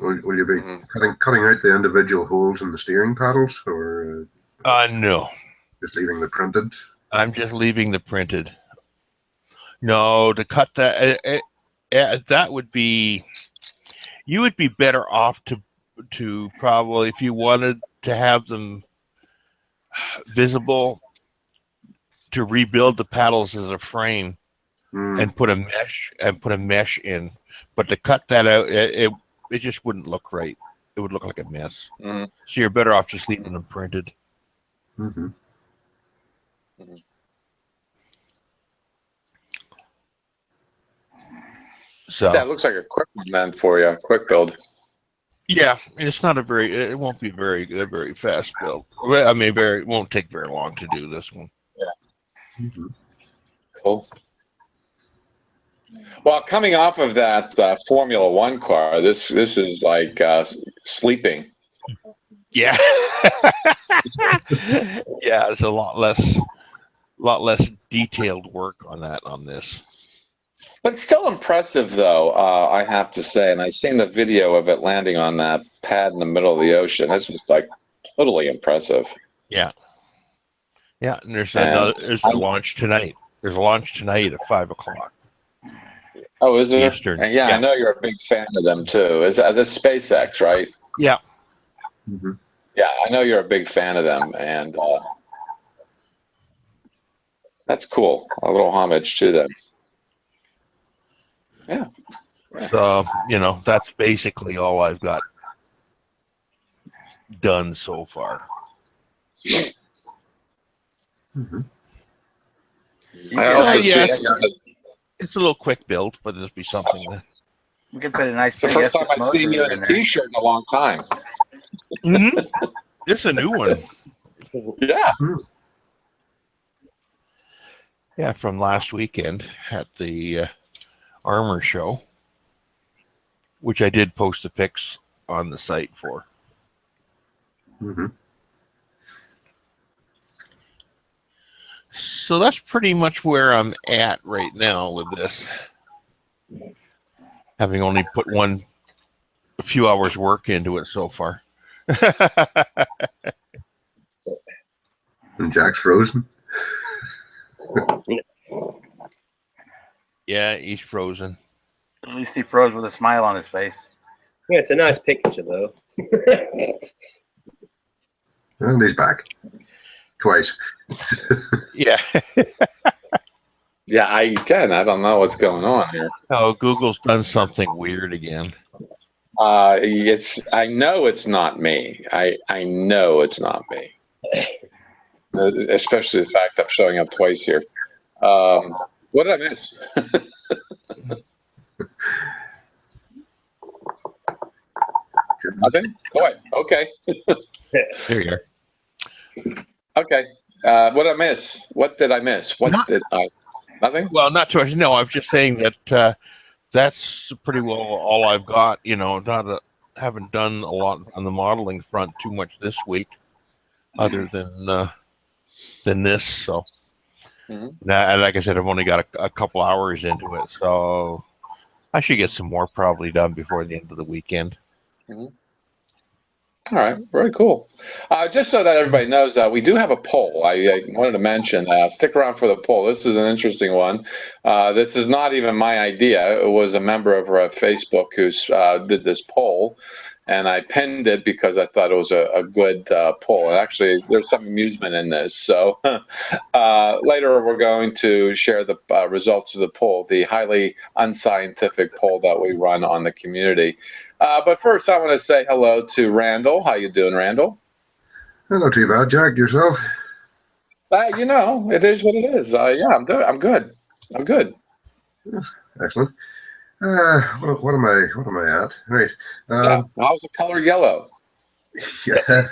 Will you be cutting out the individual holes in the steering paddles, or no, just leaving the printed? I'm just leaving the printed. No, to cut that, that would be. You would be better off to probably, if you wanted to have them visible, to rebuild the paddles as a frame and put a mesh in. But to cut that out, it just wouldn't look right. It would look like a mess. So you're better off just leaving them printed. So Yeah, it looks like a quick one then for you. Quick build. yeah, it's not a very. It won't be a very fast build. Well, I mean, it won't take very long to do this one. Cool. Well, coming off of that Formula One car, this is like sleeping. Yeah, yeah. It's a lot less detailed work on this. But still impressive, though, I have to say. And I seen the video of it landing on that pad in the middle of the ocean. It's just like totally impressive. Yeah, yeah. And there's a launch tonight. There's a launch tonight at 5:00. Oh, is there? Eastern. And yeah, I know you're a big fan of them too. Is that this SpaceX, right? Yeah. Mm-hmm. Yeah, I know you're a big fan of them, and that's cool. A little homage to them. Yeah. So, that's basically all I've got done so far. Mm-hmm. I also see. It's a little quick build, but it'll be something that. You can put a nice. It's the first time I've seen you in a T-shirt in a long time. Mm-hmm. It's a new one. Yeah. Yeah, from last weekend at the Armor Show, which I did post the pics on the site for. Mm-hmm. So that's pretty much where I'm at right now with this. Having only put a few hours work into it so far. And Jack's frozen. Yeah, he's frozen. At least he froze with a smile on his face. Yeah, it's a nice picture though. And he's back. Twice. Yeah. Yeah, I don't know what's going on here. Oh, Google's done something weird again. I know it's not me. I know it's not me. Especially the fact I'm showing up twice here. What did I miss? Nothing? Oh, wait. Okay. There you are. Okay. What did I miss? What did I miss? Nothing? Well, not too much. No, I was just saying that that's pretty well all I've got. Haven't done a lot on the modeling front too much this week, other than this. So, now, like I said, I've only got a couple hours into it, so I should get some more probably done before the end of the weekend. All right, very cool. Just so that everybody knows, we do have a poll. I wanted to mention, stick around for the poll. This is an interesting one. This is not even my idea. It was a member of Facebook who did this poll, and I pinned it because I thought it was a good poll. And actually, there's some amusement in this. So later we're going to share the results of the poll, the highly unscientific poll that we run on the community. But first, I want to say hello to Randall. How you doing, Randall? Not too bad, Jack. Yourself? It is what it is. Yeah, I'm good. I'm good. Excellent. What am I at? Right. How's the color yellow? Yeah,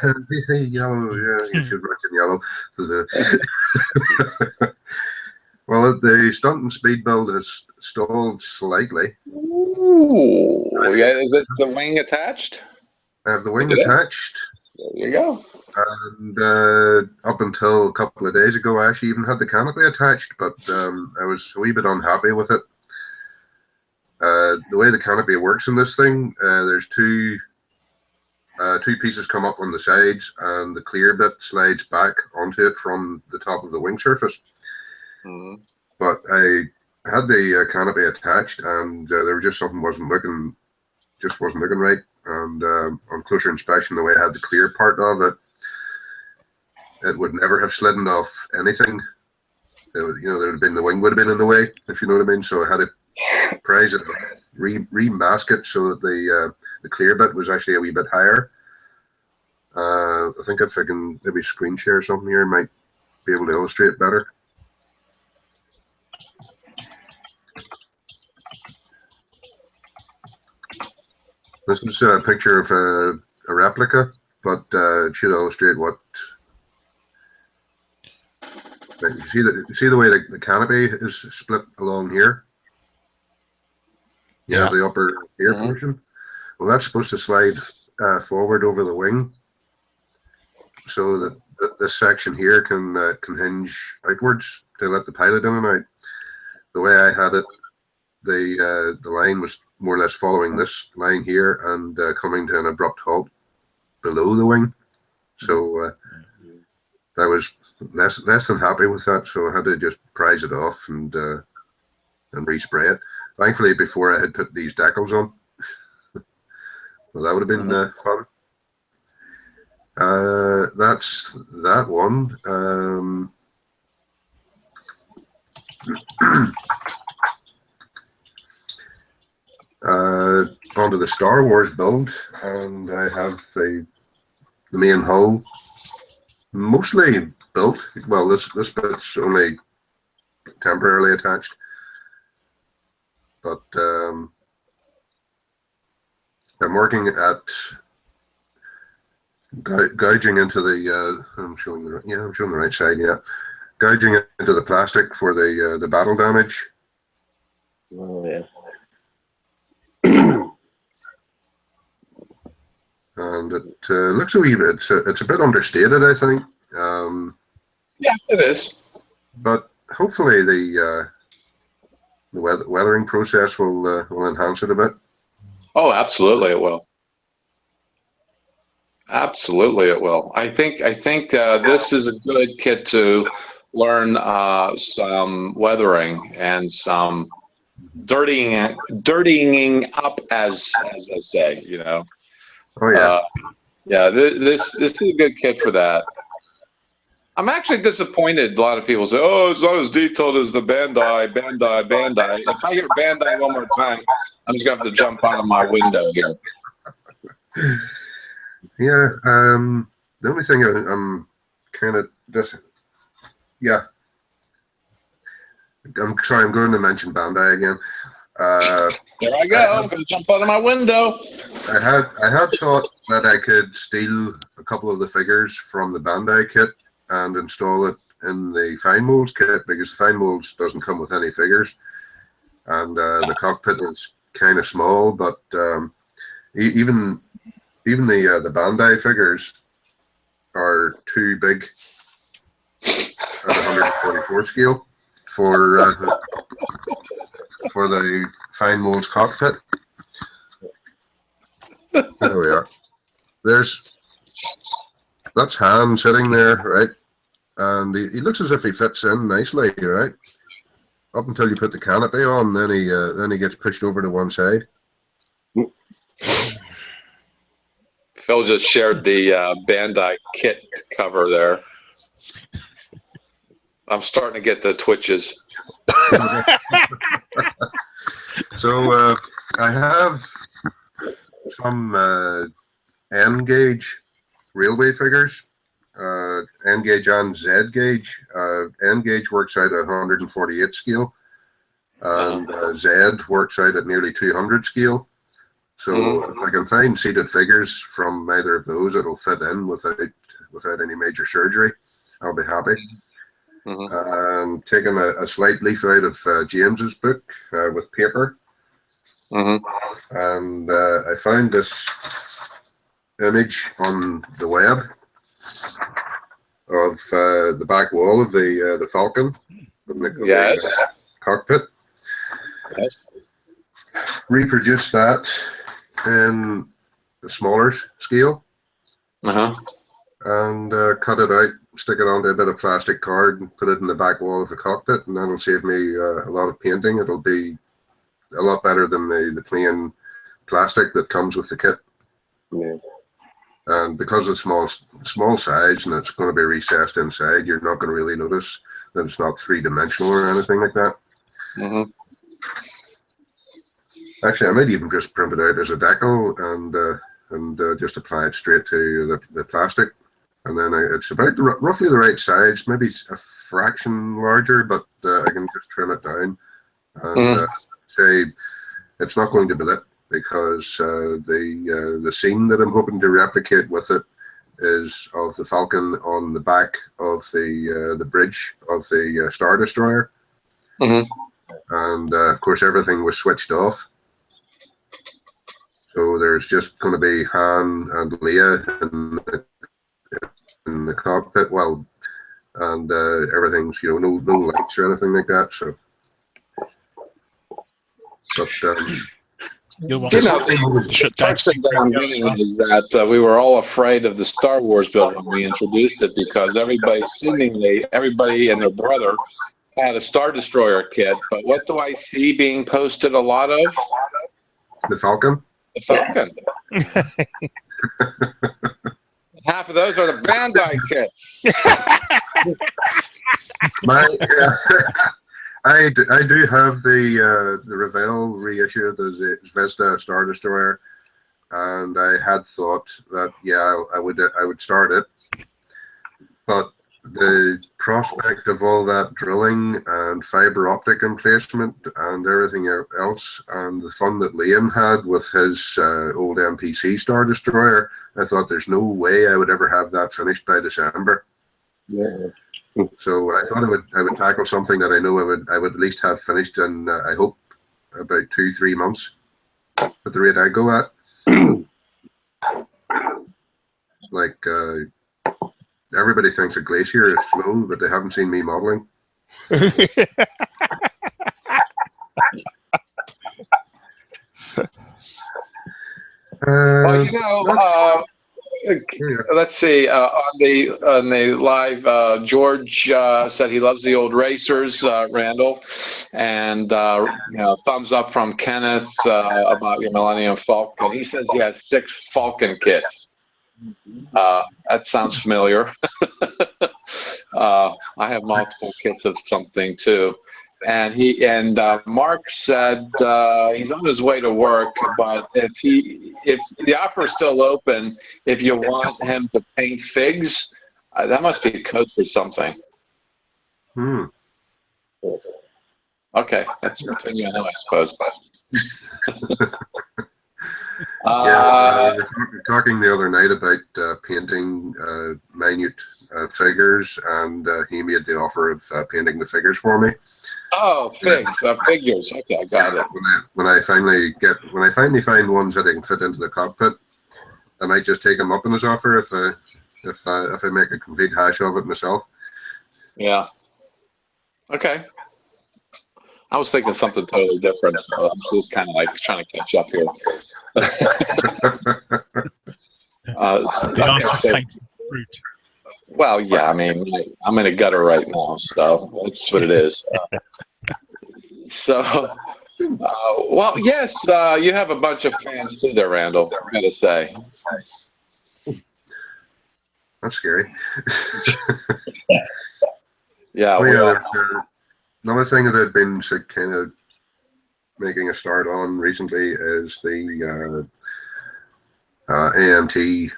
yellow. Yeah, you should mention yellow. Well, the stunt and speed build has stalled slightly. Ooh, yeah. Is it the wing attached? I have the wing attached. There you go. And up until a couple of days ago, I actually even had the canopy attached, but I was a wee bit unhappy with it. The way the canopy works in this thing, there's two pieces come up on the sides, and the clear bit slides back onto it from the top of the wing surface. But I had the canopy attached, and there was just something wasn't looking right. And on closer inspection, the way I had the clear part of it, it would never have slidden off anything. There would have been, the wing would have been in the way, if you know what I mean. So I had to prise it, remask it so that the clear bit was actually a wee bit higher. I think if I can maybe screen share something here, I might be able to illustrate better. This is a picture of a replica, but it should illustrate what. You see the way the canopy is split along here. Yeah. The upper ear portion. Well, that's supposed to slide forward over the wing, so that this section here can hinge outwards to let the pilot in and out. The way I had it, the line was more or less following this line here and coming to an abrupt halt below the wing. So I was less than happy with that, so I had to just prise it off and respray it. Thankfully, before I had put these decals on. Well, that would have been fun. That's that one. Onto the Star Wars build, and I have the main hull mostly built. Well, this bit's only temporarily attached, but I'm working at gouging into the. I'm showing the right side. Yeah, gouging into the plastic for the battle damage. Oh yeah. And it looks a wee bit. It's a bit understated, I think. Yeah, it is. But hopefully the weathering process will enhance it a bit. Oh, absolutely, it will. Absolutely, it will. I think this is a good kit to learn some weathering and some dirtying up, as I say. You know. Oh yeah. Yeah. This is a good kit for that. I'm actually disappointed. A lot of people say, "Oh, it's not as detailed as the Bandai." If I hear Bandai one more time, I'm just gonna have to jump out of my window here. Yeah. The only thing I'm kind of just. Yeah. I'm sorry. I'm going to mention Bandai again. There I go. I'm going to jump out of my window. I had thought that I could steal a couple of the figures from the Bandai kit and install it in the Fine Molds kit, because the Fine Molds doesn't come with any figures, and the cockpit is kind of small. But even the Bandai figures are too big at 144 scale for the Fine Molds cockpit. There we are. That's Han sitting there, right? And he looks as if he fits in nicely, right? Up until you put the canopy on, then he gets pushed over to one side. Phil just shared the Bandai kit cover there. I'm starting to get the twitches. So I have some N gauge railway figures, N gauge and Z gauge. N gauge works out at 148 scale, and Z works out at nearly 200 scale. So if I can find seated figures from either of those that'll fit in without any major surgery, I'll be happy. And taking a slight leaf out of James's book with paper. And I found this image on the web of the back wall of the Falcon, Yes. Cockpit. Yes. Reproduce that in the smaller scale. And cut it out, stick it onto a bit of plastic card, and put it in the back wall of the cockpit, and that'll save me a lot of painting. It'll be a lot better than the plain plastic that comes with the kit. Yeah. And because it's small size and it's going to be recessed inside, you're not going to really notice that it's not three-dimensional or anything like that. Actually, I might even just print it out as a decal and just apply it straight to the plastic. And then it's about roughly the right size, maybe a fraction larger, but I can just trim it down and say it's not going to be lit because the scene that I'm hoping to replicate with it is of the Falcon on the back of the bridge of the Star Destroyer. Mm-hmm. And of course everything was switched off. So there's just going to be Han and Leia in the cockpit, well, and everything's, you know, no lights or anything like that. So, but You'll want You to know, the shut down first thing that I'm getting is that we were all afraid of the Star Wars build when we introduced it, because seemingly everybody and their brother had a Star Destroyer kit. But what do I see being posted a lot of? the Falcon. The Falcon. Half of those are the Bandai kits. I do have the Revell reissue of the Zvezda Star Destroyer, and I had thought that I would start it, but the prospect of all that drilling and fiber optic emplacement and everything else, and the fun that Liam had with his old MPC Star Destroyer, I thought there's no way I would ever have that finished by December. Yeah. So I thought I would tackle something that I know I would at least have finished in I hope about 2-3 months at the rate I go at. Like everybody thinks a glacier is slow, but they haven't seen me modeling. Well, you know, let's see. On the live, George said he loves the old racers, Randall, and you know, thumbs up from Kenneth about your Millennium Falcon. He says he has 6 Falcon kits. That sounds familiar. I have multiple kits of something too. And Mark said he's on his way to work, but if the offer is still open, if you want him to paint figs, that must be code for something. Okay, that's between you and him, I suppose. We were talking the other night about painting minute figures, and he made the offer of painting the figures for me. Oh, figures. Okay, I got it. When I finally find ones that I can fit into the cockpit, I might just take him up on his offer if I make a complete hash of it myself. Yeah. Okay. I was thinking something totally different. So I'm just kind of like trying to catch up here. Well, yeah, I mean, I'm in a gutter right now, so that's what it is. Well, yes, you have a bunch of fans too there, Randall, I gotta say. That's scary. Yeah. Another thing that I've been kind of making a start on recently is the AMT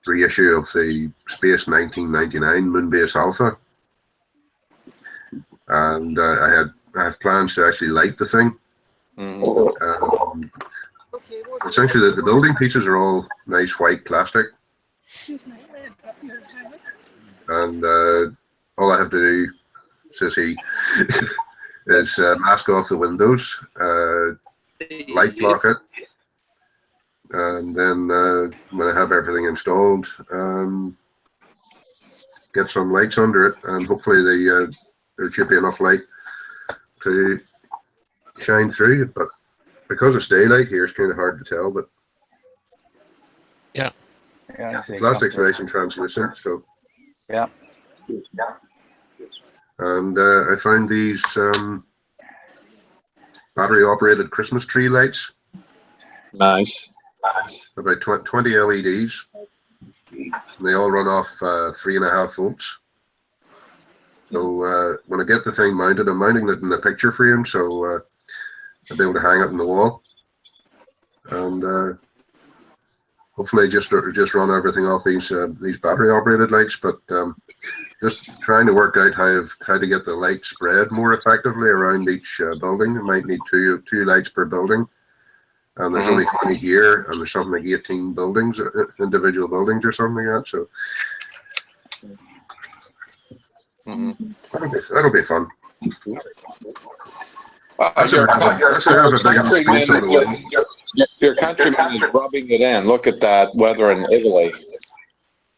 reissue of the Space 1999 Moonbase Alpha, and I have plans to actually light the thing. Essentially, the building pieces are all nice white plastic, and all I have to do, says he, is mask off the windows, light block it, and then when I have everything installed, get some lights under it, and hopefully there should be enough light to shine through. But because it's daylight here, it's kind of hard to tell. But yeah, plastic's nice and translucent, so yeah. And I found these battery-operated Christmas tree lights. Nice. About 20 LEDs. And they all run off 3.5 volts. So when I get the thing mounted, I'm mounting it in a picture frame, so I'll be able to hang it on the wall. And hopefully just run everything off these battery-operated lights, but just trying to work out how to get the light spread more effectively around each building. I might need two lights per building. and there's only 20 here, and there's something like 18 buildings, individual buildings or something like that. So that'll be fun. Your countryman is rubbing it in. Look at that weather in Italy.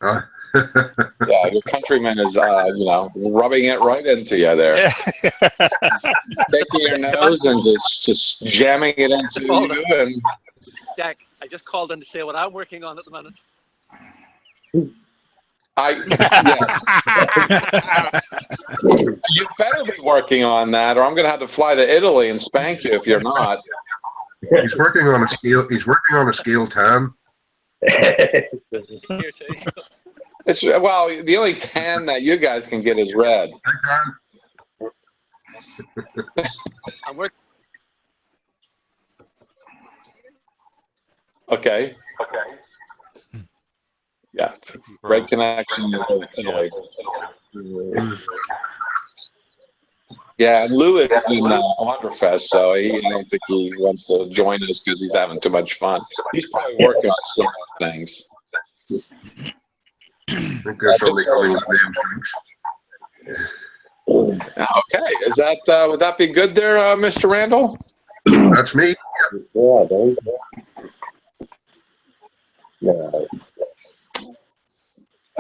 Yeah, your countryman is, rubbing it right into you there. Taking your nose and just jamming it into you. And Jack, I just called in to say what I'm working on at the moment. Yes. You better be working on that, or I'm going to have to fly to Italy and spank you if you're not. He's working on a scale. He's working on a scale 10. It's the only 10 that you guys can get is red. I'm working. Okay. Yeah, it's a great connection. Yeah, and Lou is in Wanderfest, so I don't think he wants to join us because he's having too much fun. He's probably working on similar things. I think there's somebody coming with names. Okay, is that would that be good there, Mr. Randall? That's me.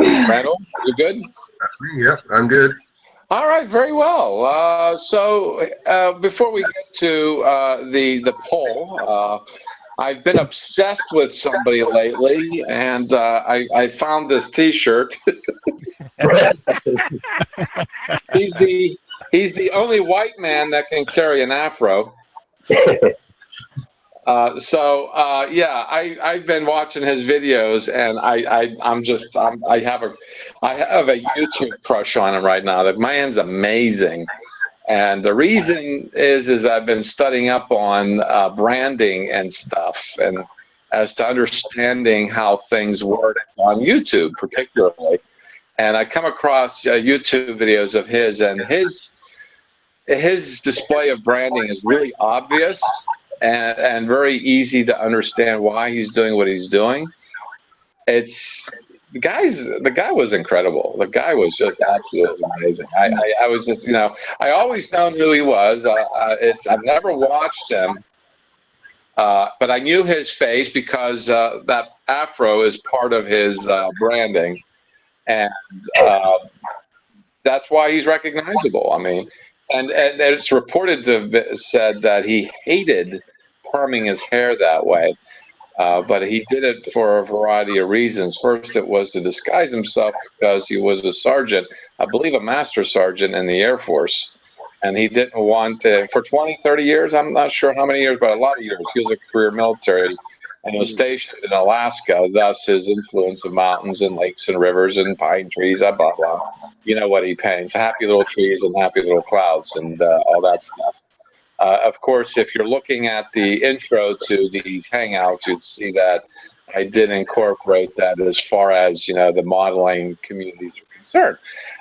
Randall, you good? That's me. Yep, I'm good. All right, very well. So before we get to the poll, I've been obsessed with somebody lately, and I found this T-shirt. He's the only white man that can carry an afro. I've been watching his videos, and I have a YouTube crush on him right now. The man's amazing, and the reason is I've been studying up on branding and stuff, and as to understanding how things work on YouTube, particularly. And I come across YouTube videos of his, and his display of branding is really obvious. And very easy to understand why he's doing what he's doing. The guy was incredible. The guy was just absolutely amazing. I was just, I always known who he was. I've never watched him, but I knew his face because that afro is part of his branding, and that's why he's recognizable. I mean. And it's reported to have said that he hated perming his hair that way, but he did it for a variety of reasons. First, it was to disguise himself because he was a sergeant, I believe a master sergeant in the Air Force, and he didn't want to, for 20, 30 years, I'm not sure how many years, but a lot of years, he was a career military and was stationed in Alaska, thus his influence of mountains and lakes and rivers and pine trees, blah, blah. You know what he paints, happy little trees and happy little clouds and all that stuff. Of course, if you're looking at the intro to these Hangouts, you'd see that I did incorporate that as far as, the modeling communities are concerned.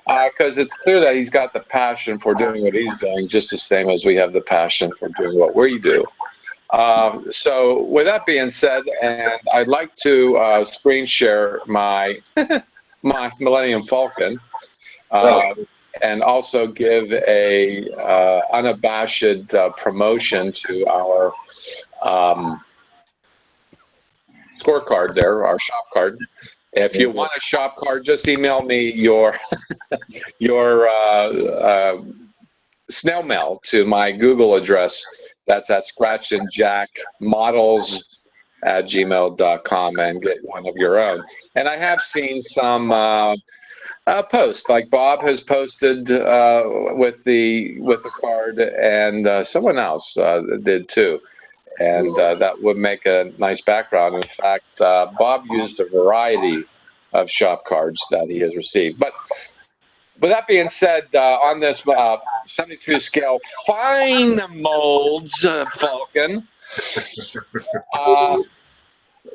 Because it's clear that he's got the passion for doing what he's doing, just the same as we have the passion for doing what we do. So with that being said, and I'd like to screen share my my Millennium Falcon, and also give a unabashed promotion to our scorecard there, our shop card. If you want a shop card, just email me your snail mail to my Google address. That's at scratchandjackmodels@gmail.com and get one of your own. And I have seen some posts, like Bob has posted with the card, and someone else did too. And that would make a nice background. In fact, Bob used a variety of shop cards that he has received. But with that being said, on this 72 scale fine molds Falcon,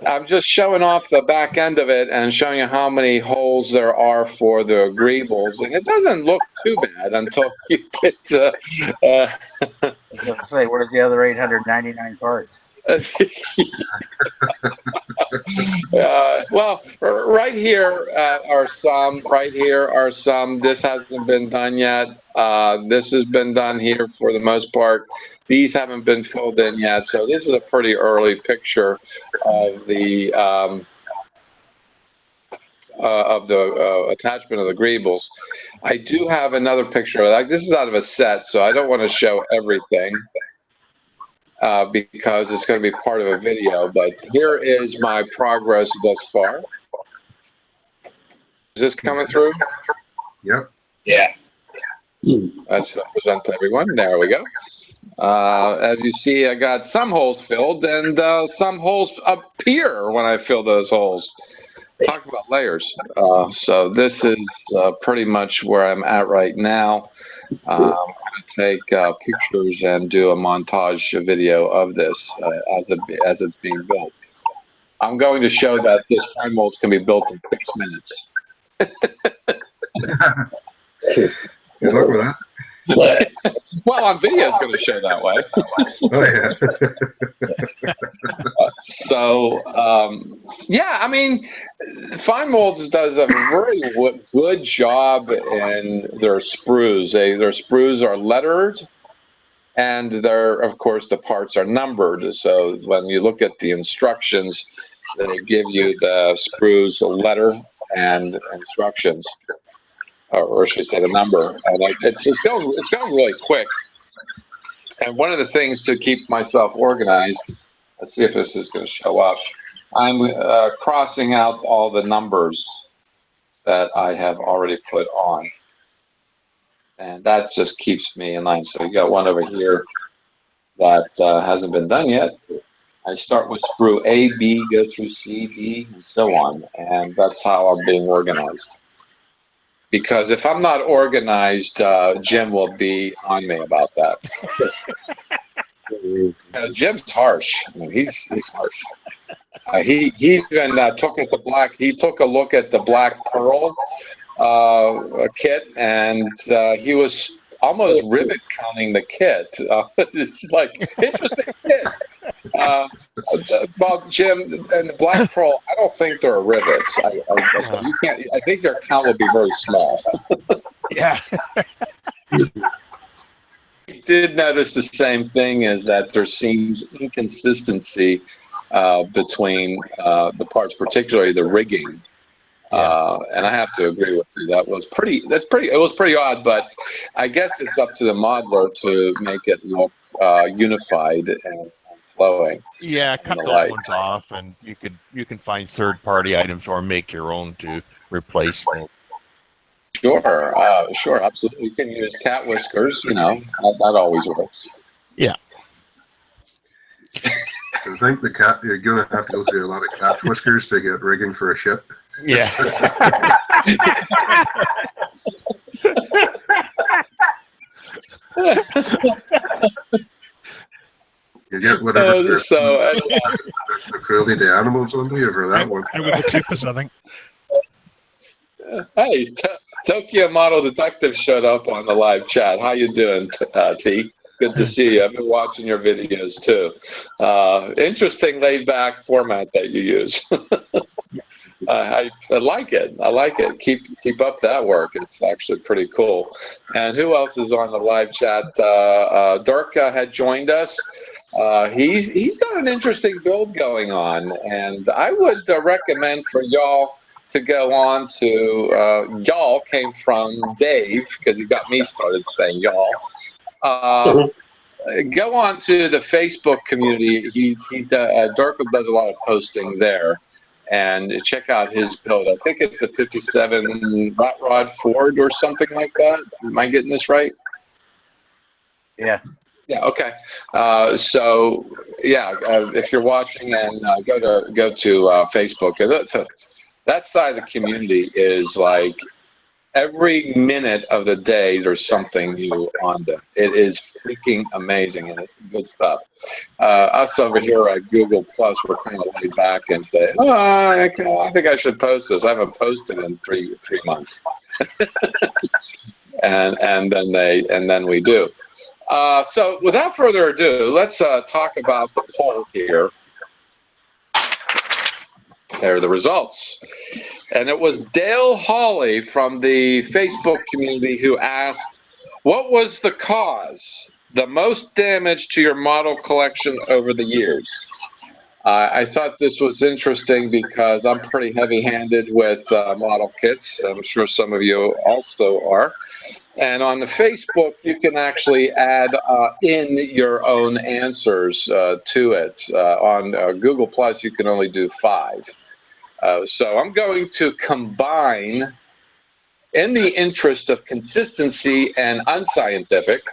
I'm just showing off the back end of it and showing you how many holes there are for the greebles, and it doesn't look too bad until you get I was going to say, where's the other 899 parts? Well, right here are some. Right here are some. This hasn't been done yet. This has been done here for the most part. These haven't been filled in yet. So this is a pretty early picture of the attachment of the greebles. I do have another picture. Like this is out of a set, so I don't want to show everything. Because it's going to be part of a video, but here is my progress thus far. Is this coming through? Yep. Yeah. Let's present to everyone. There we go. As you see, I got some holes filled, and some holes appear when I fill those holes. Talk about layers. So this is pretty much where I'm at right now. I'm going to take pictures and do a montage video of this as it's being built. I'm going to show that this fine mold can be built in 6 minutes. Good luck with that. Well, on video, it's going to show that way. Oh, yeah. So, yeah, I mean, Fine Molds does a very good job in their sprues. Their sprues are lettered, and of course, the parts are numbered. So when you look at the instructions, they give you the sprues a letter and instructions. Or should I say the number? And it's going really quick. And one of the things to keep myself organized, let's see if this is going to show up. I'm crossing out all the numbers that I have already put on. And that just keeps me in line. So you got one over here that hasn't been done yet. I start with sprue A, B, go through C, D, and so on. And that's how I'm being organized. Because if I'm not organized, Jim will be on me about that. Jim's harsh. I mean, he's harsh. He even took at the black. He took a look at the Black Pearl kit, and he was almost rivet counting the kit. It's like interesting kit. Well, Jim, and the Black Pearl, I don't think there are rivets. You can't. I think your count will be very small. Yeah. I did notice the same thing, is that there seems inconsistency between the parts, particularly the rigging. And I have to agree with you. It was pretty odd, but I guess it's up to the modeler to make it look unified and flowing. Yeah, cut those ones off, and you can find third-party items or make your own to replace them. Sure, absolutely. You can use cat whiskers. That always works. Yeah. I think you're going to have to go through a lot of cat whiskers to get rigging for a ship. Yeah. You get whatever the cruelty to animals under you for that one. With the clippers, I think. Hey, Tokyo Model Detective showed up on the live chat. How you doing, T? Good to see you. I've been watching your videos too. Interesting laid-back format that you use. I like it. I like it. Keep up that work. It's actually pretty cool. And who else is on the live chat? Dirk had joined us. He's got an interesting build going on, and I would recommend for y'all to go on to y'all came from Dave, because he got me started saying y'all. Go on to the Facebook community. Dirk does a lot of posting there, and check out his build. I think it's a 57 Hot Rod Ford or something like that. Am I getting this right? Yeah. Yeah. Okay. So yeah, if you're watching, and go to Facebook. That side of the community is like every minute of the day there's something new on them. It is freaking amazing, and it's good stuff. Us over here at Google Plus, we're kind of laid back and say, I think I should post this. I haven't posted in three months, and then we do. So without further ado, let's talk about the poll here. There are the results. And it was Dale Hawley from the Facebook community who asked, what was the cause, the most damage to your model collection over the years? I thought this was interesting because I'm pretty heavy-handed with model kits. I'm sure some of you also are. And on the Facebook, you can actually add in your own answers to it. On Google Plus, you can only do 5. So I'm going to combine, in the interest of consistency and unscientific,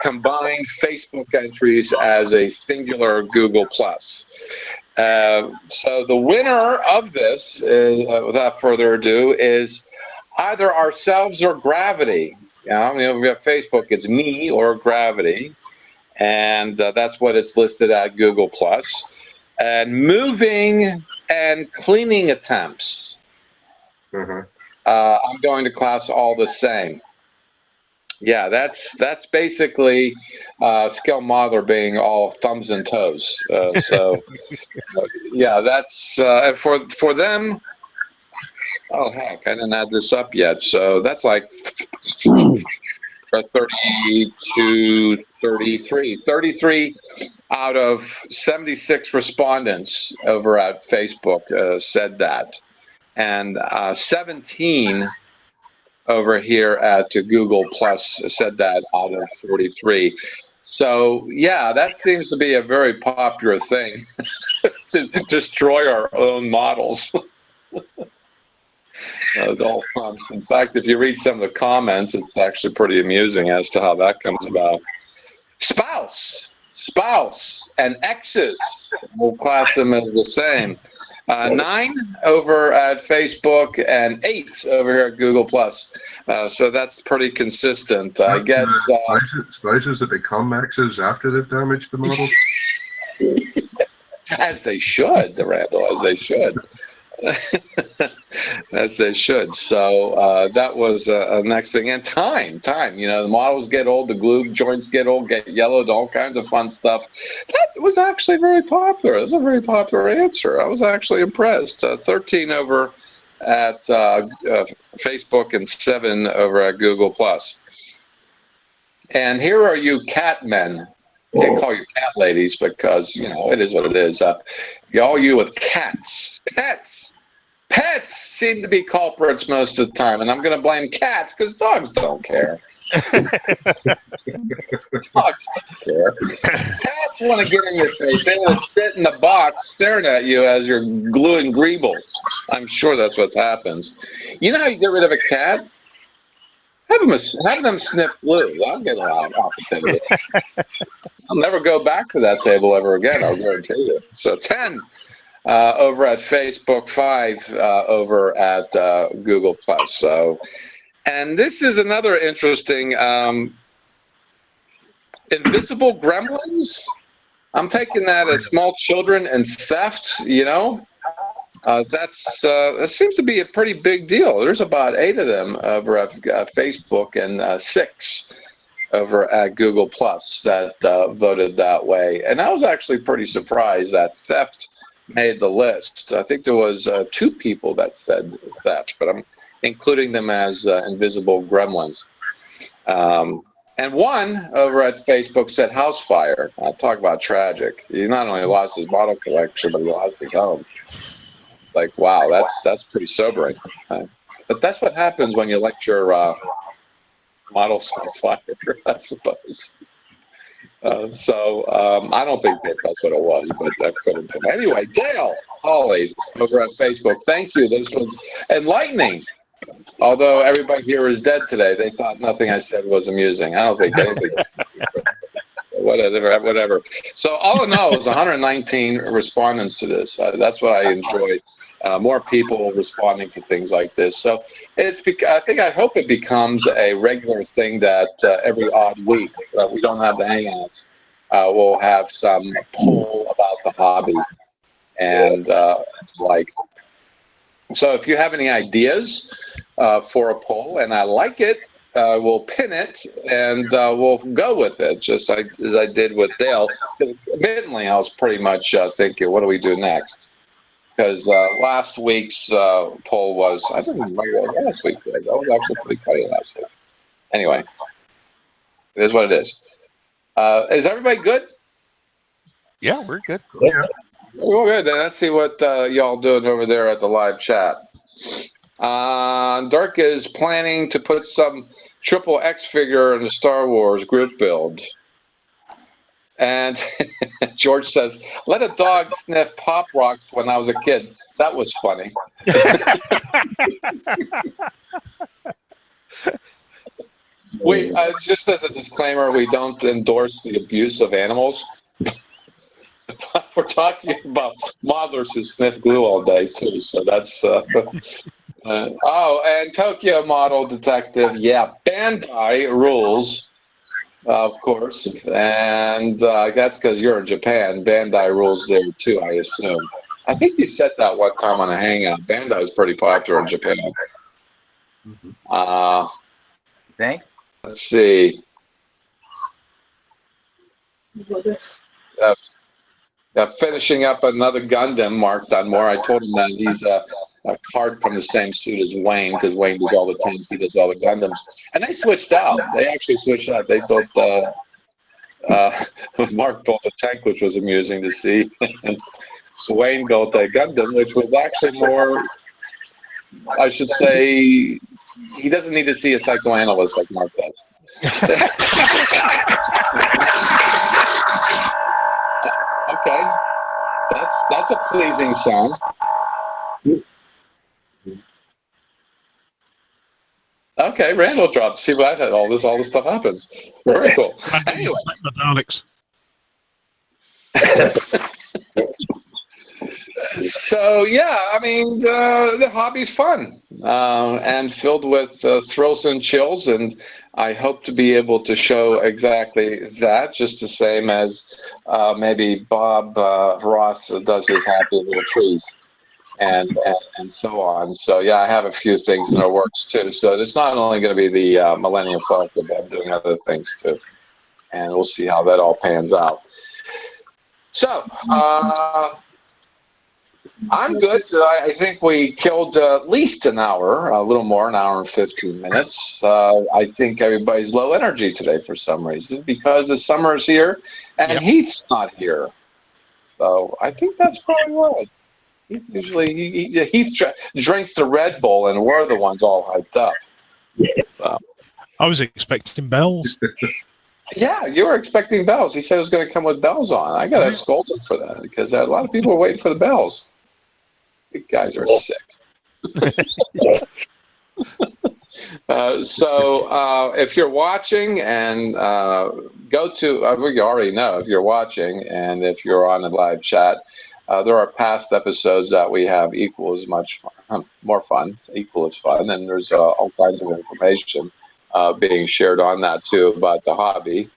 combine Facebook entries as a singular Google Plus. So the winner of this, without further ado, is either ourselves or gravity. We have Facebook, it's me or gravity, and that's what it's listed at Google Plus. And moving and cleaning attempts, I'm going to class all the same. Yeah, that's basically Scale Modeler being all thumbs and toes. So yeah, that's and for them. Oh heck, I didn't add this up yet. So that's like 32, 33 out of 76 respondents over at Facebook said that, and 17 over here at Google Plus said that out of 43. So yeah, that seems to be a very popular thing to destroy our own models. In fact, if you read some of the comments, it's actually pretty amusing as to how that comes about. Spouse, and exes, we'll class them as the same. 9 over at Facebook and 8 over here at Google Plus. So that's pretty consistent, I guess. Spouses that become exes after they've damaged the model? As they should, Randall, as they should. As they should. So that was a next thing. And time, the models get old, the glue joints get old, get yellowed, all kinds of fun stuff. That was actually very popular. It was a very popular answer. I was actually impressed. 13 over at Facebook and 7 over at Google Plus. And here are you cat men. Can't call you cat ladies because, it is what it is. All you with cats. Pets seem to be culprits most of the time, and I'm going to blame cats because dogs don't care. Dogs don't care. Cats want to get in your face. They want to sit in the box staring at you as you're gluing greebles. I'm sure that's what happens. You know how you get rid of a cat? Have them sniff glue. I'll get a lot of opportunity. I'll never go back to that table ever again, I'll guarantee you. So 10 over at Facebook, 5 over at Google Plus. So, and this is another interesting invisible gremlins. I'm taking that as small children and theft. That seems to be a pretty big deal. There's about 8 of them over at Facebook and 6 over at Google Plus that voted that way. And I was actually pretty surprised that theft made the list. I think there was 2 people that said theft, but I'm including them as invisible gremlins. And 1 over at Facebook said house fire. I'll talk about tragic. He not only lost his model collection, but he lost his home. It's like, wow, that's pretty sobering. But that's what happens when you let your models on fire, I suppose. I don't think that's what it was, but that could have been. Anyway, Dale Hawley over at Facebook, thank you. This was enlightening. Although everybody here is dead today, they thought nothing I said was amusing. I don't think anything. So whatever. So all in all, it was 119 respondents to this. That's what I enjoyed. More people responding to things like this. So I hope it becomes a regular thing that every odd week that we don't have the Hangouts, we'll have some poll about the hobby and so if you have any ideas for a poll, and I like it we'll pin it and we'll go with it, just like as I did with Dale. Because admittedly, I was pretty much thinking, what do we do next? Because last week's poll was, I didn't remember what last week was. That was actually pretty funny last week. Anyway, it is what it is. Is everybody good? Yeah, we're good. Yeah. Well, good. Then let's see what y'all doing over there at the live chat. Dirk is planning to put some triple X figure in the Star Wars group build. And George says, let a dog sniff Pop Rocks when I was a kid. That was funny. We just as a disclaimer, we don't endorse the abuse of animals. We're talking about modelers who sniff glue all day too, so that's oh, and Tokyo Model Detective, yeah, Bandai rules, of course, and that's because you're in Japan. Bandai rules there too, I assume. I think you said that one time on a Hangout. Bandai is pretty popular in Japan. Think? Let's see. Finishing up another Gundam, Mark Dunmore. I told him that he's a card from the same suit as Wayne, because Wayne does all the tanks, he does all the Gundams. And they switched out. They actually switched out. They built, Mark built a tank, which was amusing to see. And Wayne built a Gundam, which was actually more, I should say, he doesn't need to see a psychoanalyst like Mark does. Okay, that's a pleasing sound. Okay, Randall dropped. See what all this stuff happens. Very cool. Anyway, The Daleks. So yeah, I mean the hobby's fun and filled with thrills and chills, and I hope to be able to show exactly that, just the same as maybe Bob Ross does his happy little trees and so on. So yeah, I have a few things in the works too. So it's not only going to be the Millennium Falcon, but I'm doing other things too, and we'll see how that all pans out. So. I'm good. I think we killed at least an hour, a little more, an hour and 15 minutes. I think everybody's low energy today for some reason because the summer's here and Heath's not here. So I think that's probably right. Heath usually Heath drinks the Red Bull and we're the ones all hyped up. So. I was expecting bells. Yeah, you were expecting bells. He said he was going to come with bells on. I got to scold him for that because a lot of people were waiting for the bells. You guys are sick. So if you're watching and go to, we already know if you're watching and if you're on the live chat, there are past episodes that we have equal as much fun, more fun, equal as fun, and there's all kinds of information being shared on that too about the hobby.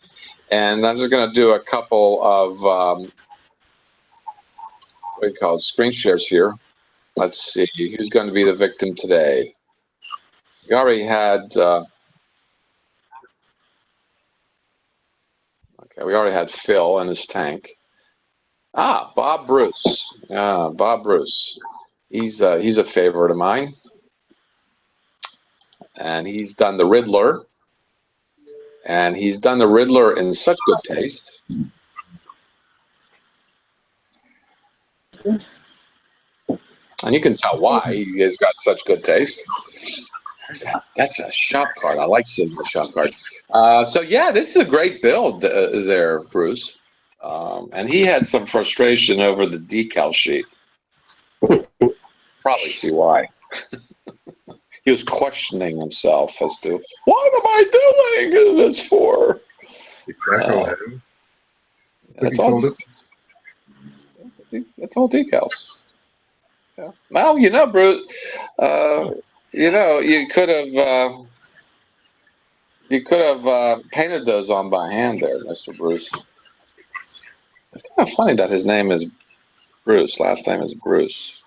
And I'm just going to do a couple of what do you call it, screen shares here. Let's see who's going to be the victim today. We already had we already had Phil and his tank. Bob Bruce. Bob Bruce. He's a favorite of mine, and he's done the Riddler. And he's done the Riddler in such good taste. And you can tell why he has got such good taste. That's a shop card. I like seeing the shop card. So yeah, this is a great build there, Bruce. And he had some frustration over the decal sheet. Probably see why. He was questioning himself as to what am I doing this for? That's all. That's all decals. Yeah. Well, Bruce, you could have painted those on by hand there, Mr. Bruce. It's kind of funny that his name is Bruce, last name is Bruce.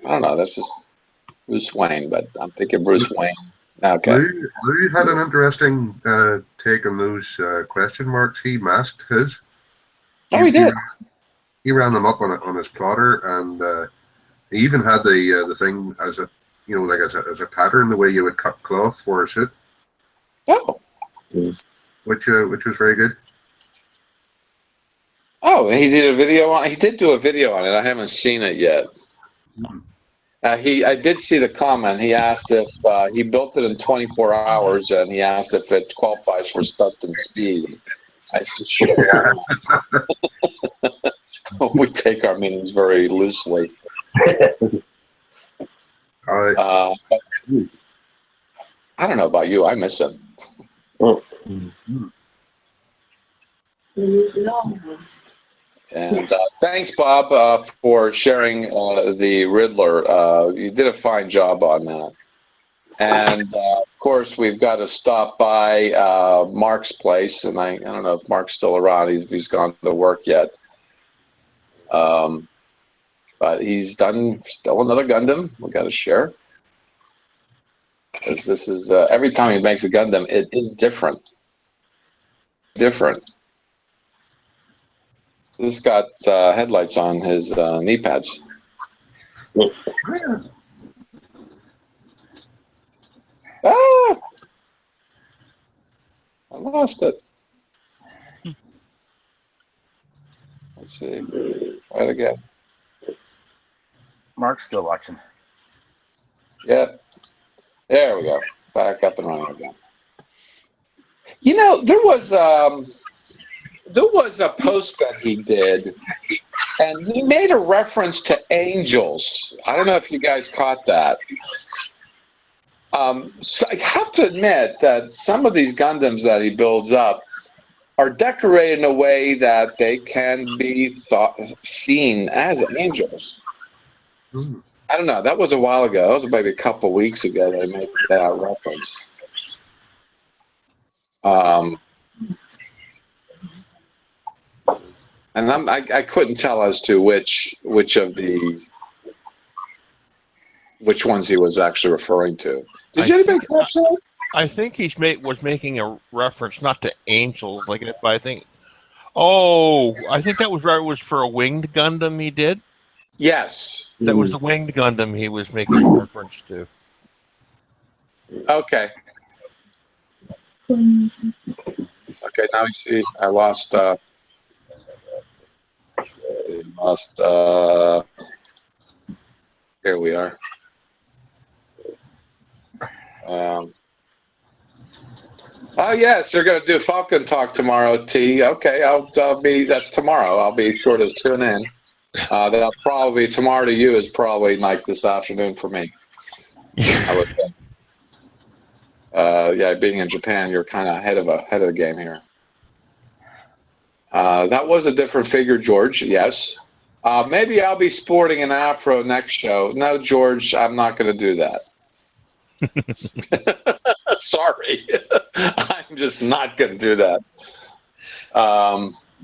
I don't know, that's just Bruce Wayne, but I'm thinking Bruce Wayne. Okay. Lou had an interesting take on those question marks. He masked his. Oh, he did. He ran them up on his plotter, and he even had the thing as a like as a pattern, the way you would cut cloth for a suit. Oh. Which was very good. Oh, he did a video on. He did do a video on it. I haven't seen it yet. I did see the comment. He asked if he built it in 24 hours, and he asked if it qualifies for stunt and speed. I said, sure. We take our meetings very loosely. I don't know about you. I miss him. And thanks, Bob, for sharing the Riddler. You did a fine job on that. And of course, we've got to stop by Mark's place. And I don't know if Mark's still around. He's gone to work yet. But he's done still another Gundam. We got to share. Because this is every time he makes a Gundam, it is different. This got headlights on his knee pads. Ah! I lost it. Let's see. Right again. Mark's still watching. Yep. There we go. Back up and running again. You know, there was a post that he did, and he made a reference to angels. I don't know if you guys caught that. So I have to admit that some of these Gundams that he builds up are decorated in a way that they can be seen as angels. I don't know. That was a while ago. That was maybe a couple weeks ago they made that reference. And I couldn't tell as to which ones he was actually referring to. Did anybody catch that? I think was making a reference not to angels, but I think. Oh, I think that was right. It was for a winged Gundam he did. Yes, that was the winged Gundam he was making a reference to. Okay. Okay. Now you see, I lost. Here we are. Oh yes, you're going to do Falcon Talk tomorrow, T. Okay, that's tomorrow. I'll be sure to tune in. That'll probably tomorrow to you is probably like this afternoon for me. I would think. Yeah, being in Japan, you're kind of ahead of the game here. That was a different figure, George. Yes. Maybe I'll be sporting an afro next show. No, George, I'm not going to do that. Sorry. I'm just not going to do that.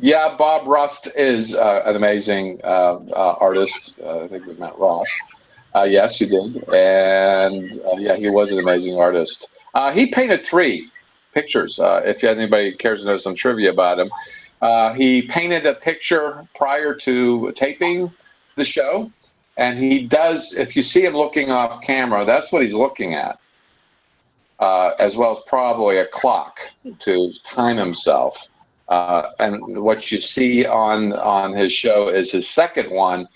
Yeah, Bob Rust is an amazing artist. I think we met Ross. Yes, he did. And yeah, he was an amazing artist. He painted 3 pictures, if anybody cares to know some trivia about him. He painted a picture prior to taping the show. And he does, if you see him looking off camera, that's what he's looking at, as well as probably a clock to time himself. And what you see on his show is his second one.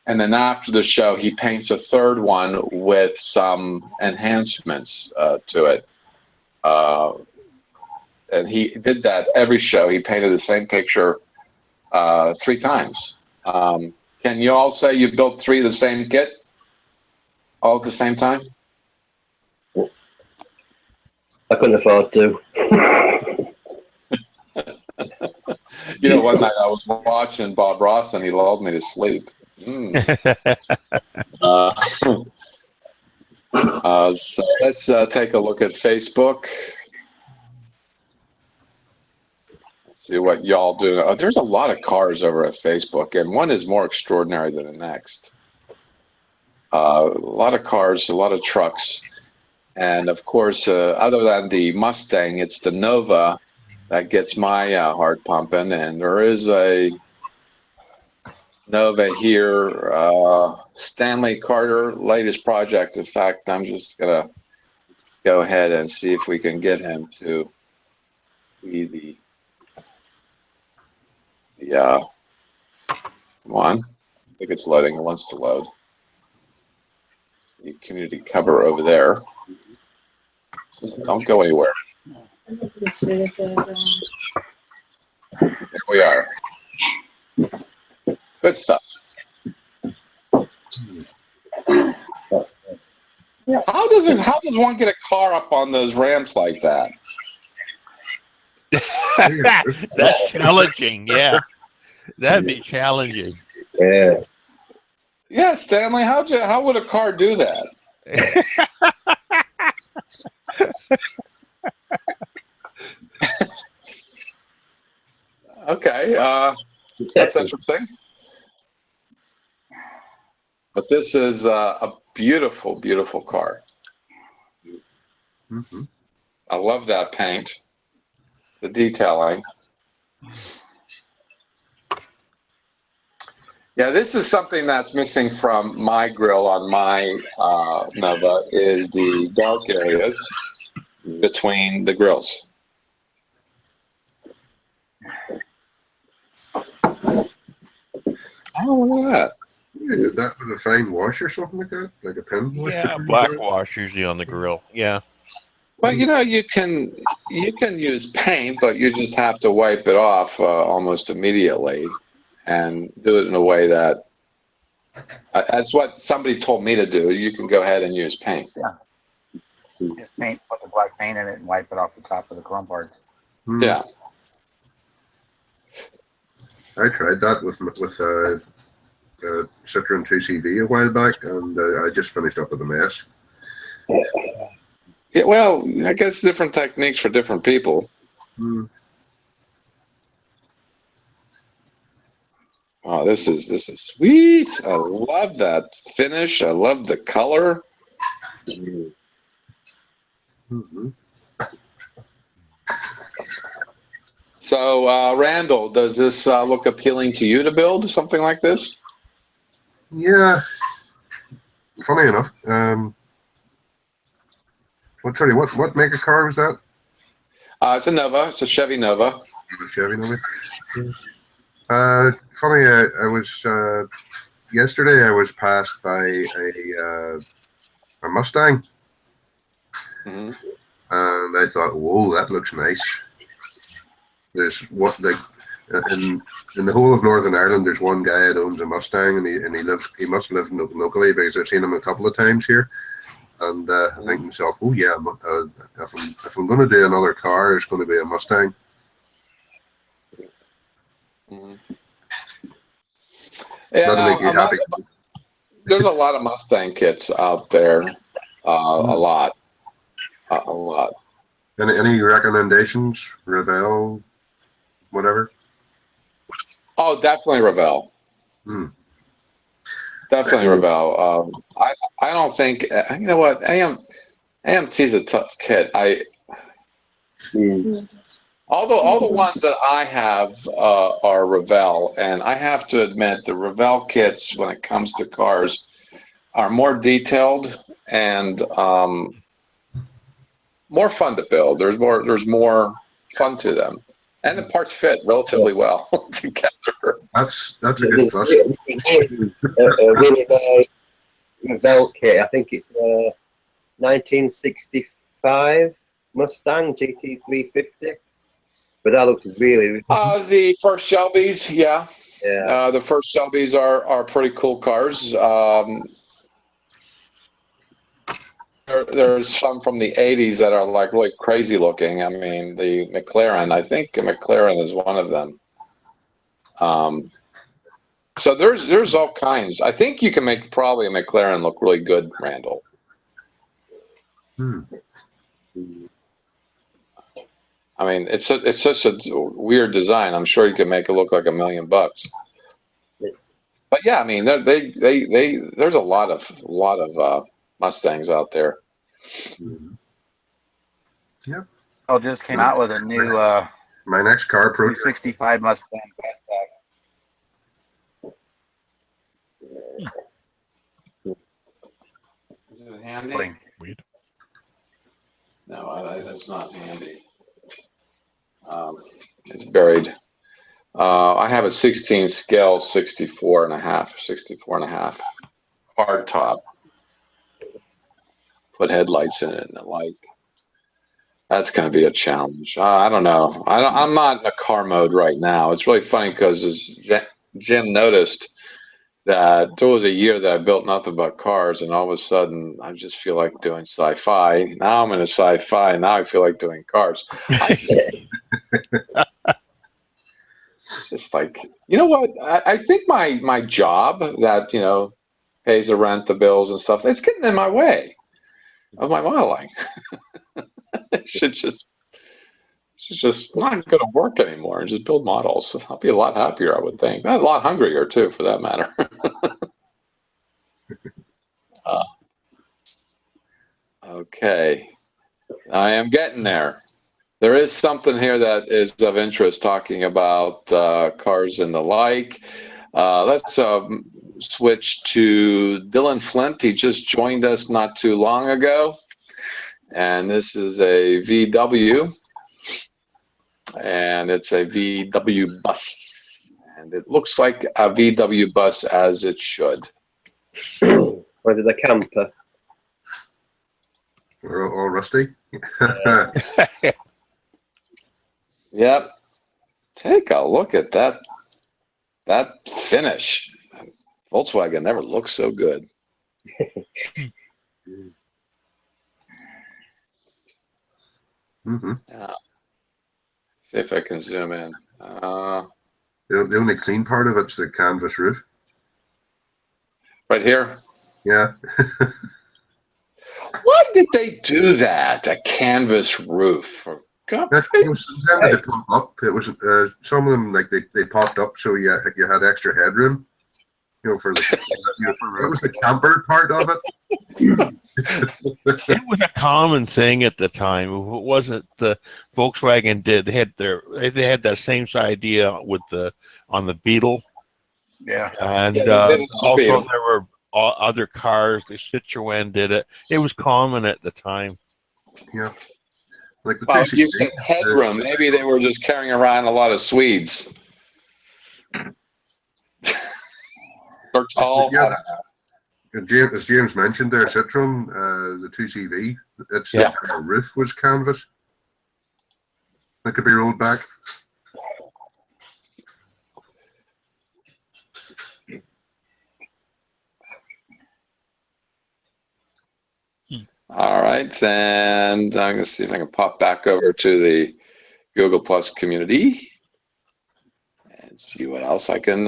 And then after the show, he paints a third one with some enhancements to it. And he did that every show. He painted the same picture 3 times. Can you all say you built 3 of the same kit all at the same time? I couldn't afford to. You know, one night I was watching Bob Ross and he lulled me to sleep. So let's take a look at Facebook. Let's see what y'all do. Oh, there's a lot of cars over at Facebook, and one is more extraordinary than the next. A lot of cars, a lot of trucks. And of course, other than the Mustang, it's the Nova that gets my heart pumping. And there is a Nova here, Stanley Carter, latest project. In fact, I'm just gonna go ahead and see if we can get him to be the come on. I think it's loading. It wants to load. The community cover over there. So don't go anywhere. There we are. Good stuff. How does one get a car up on those ramps like that? That's challenging. Yeah, that'd be challenging. Yeah. Yeah, Stanley, how would a car do that? Okay, that's interesting. But this is a beautiful, beautiful car. Mm-hmm. I love that paint, the detailing. Yeah, this is something that's missing from my grill on my Nova is the dark areas between the grills. Oh, look at that. Yeah, did that with a fine wash or something like that? Like a pen wash? Yeah, black wash usually on the grill. Yeah. Well, you know, you can use paint, but you just have to wipe it off almost immediately and do it in a way that that's what somebody told me to do. You can go ahead and use paint. Yeah. Just paint, put the black paint in it, and wipe it off the top of the chrome parts. Yeah. I tried that with Citroen 2CV a while back, and I just finished up with a mess. Yeah, well, I guess different techniques for different people. Mm. Oh, this is sweet. I love that finish. I love the color. Mm-hmm. So, Randall, does this look appealing to you to build something like this? Yeah. Funny enough. What make of car was that? It's a Nova. It's a Chevy Nova. A Chevy Nova. Funny. I was yesterday. I was passed by a Mustang, Mm-hmm. and I thought, "Whoa, that looks nice." There's in the whole of Northern Ireland. There's one guy that owns a Mustang, and he must live locally because I've seen him a couple of times here. And I think to myself, oh yeah, if I'm going to do another car, it's going to be a Mustang. Mm-hmm. Yeah, there's a lot of Mustang kits out there. A lot. Any recommendations? Revell, whatever. Oh, definitely Revell. Definitely Revell. I don't think you know what AMT's a tough kit. All the ones that I have are Revell, and I have to admit the Revell kits when it comes to cars are more detailed and more fun to build. There's more fun to them, and the parts fit relatively well together. That's a good plus. Really nice Revell kit. I think it's 1965 Mustang GT350. But that looks really the first Shelbys, yeah. Yeah. The first Shelbys are pretty cool cars. There's some from the 80s that are like really crazy looking. I mean, the McLaren, I think a McLaren is one of them. So there's all kinds. I think you can make probably a McLaren look really good, Randall. I mean, it's such a weird design. I'm sure you can make it look like $1 million. But yeah, I mean, there's a lot of Mustangs out there. Yep. I just came out with a new My next car project. 365 Mustang fastback. Is it handy? Weird. No, that's not handy. It's buried. I have a 16 scale 64 and a half, 64 and a half hard top. Put headlights in it and the like. That's going to be a challenge. I don't know. I'm not in a car mode right now. It's really funny because Jim noticed that there was a year that I built nothing but cars, and all of a sudden I just feel like doing sci-fi. Now I'm in a sci-fi, and now I feel like doing cars. It's just like, you know what? I think my job that, you know, pays the rent, the bills and stuff, it's getting in my way of my modeling. It should just not going to work anymore and just build models. I'll be a lot happier, I would think. A lot hungrier too, for that matter. Okay, I am getting there. There is something here that is of interest, talking about cars and the like. Let's switch to Dylan Flint. He just joined us not too long ago. And this is a VW. And it's a VW bus. And it looks like a VW bus as it should. Or is it a camper? We're all rusty. Yep. Take a look at that finish. Volkswagen never looked so good. See if I can zoom in. The only clean part of it's the canvas roof. Right here? Yeah. Why did they do that? A canvas roof? For God's It was intended to pump up. It was some of them, like they popped up so you had extra headroom. You know, for the it was the camper part of it. It was a common thing at the time. It wasn't the Volkswagen did. They had that same idea with on the Beetle. Yeah. And also there were other cars. The Citroen did it. It was common at the time. Yeah. Like the well, you said headroom. Maybe they were just carrying around a lot of Swedes. Or tall. Yeah. As James mentioned there, Citroen, the 2CV, its roof was canvas. That could be rolled back. All right, and I'm going to see if I can pop back over to the Google Plus community and see what else I can.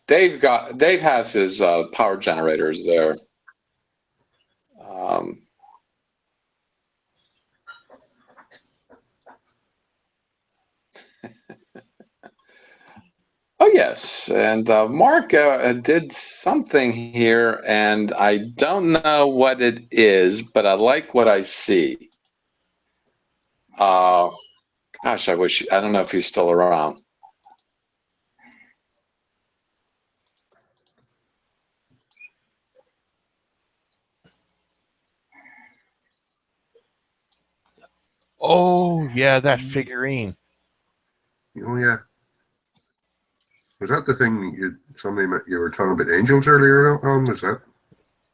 Dave has his power generators there. Oh yes, and Mark did something here, and I don't know what it is, but I like what I see. Gosh, I don't know if he's still around. Oh yeah, that figurine. Oh yeah. Was that the thing you were talking about angels earlier on? Was that?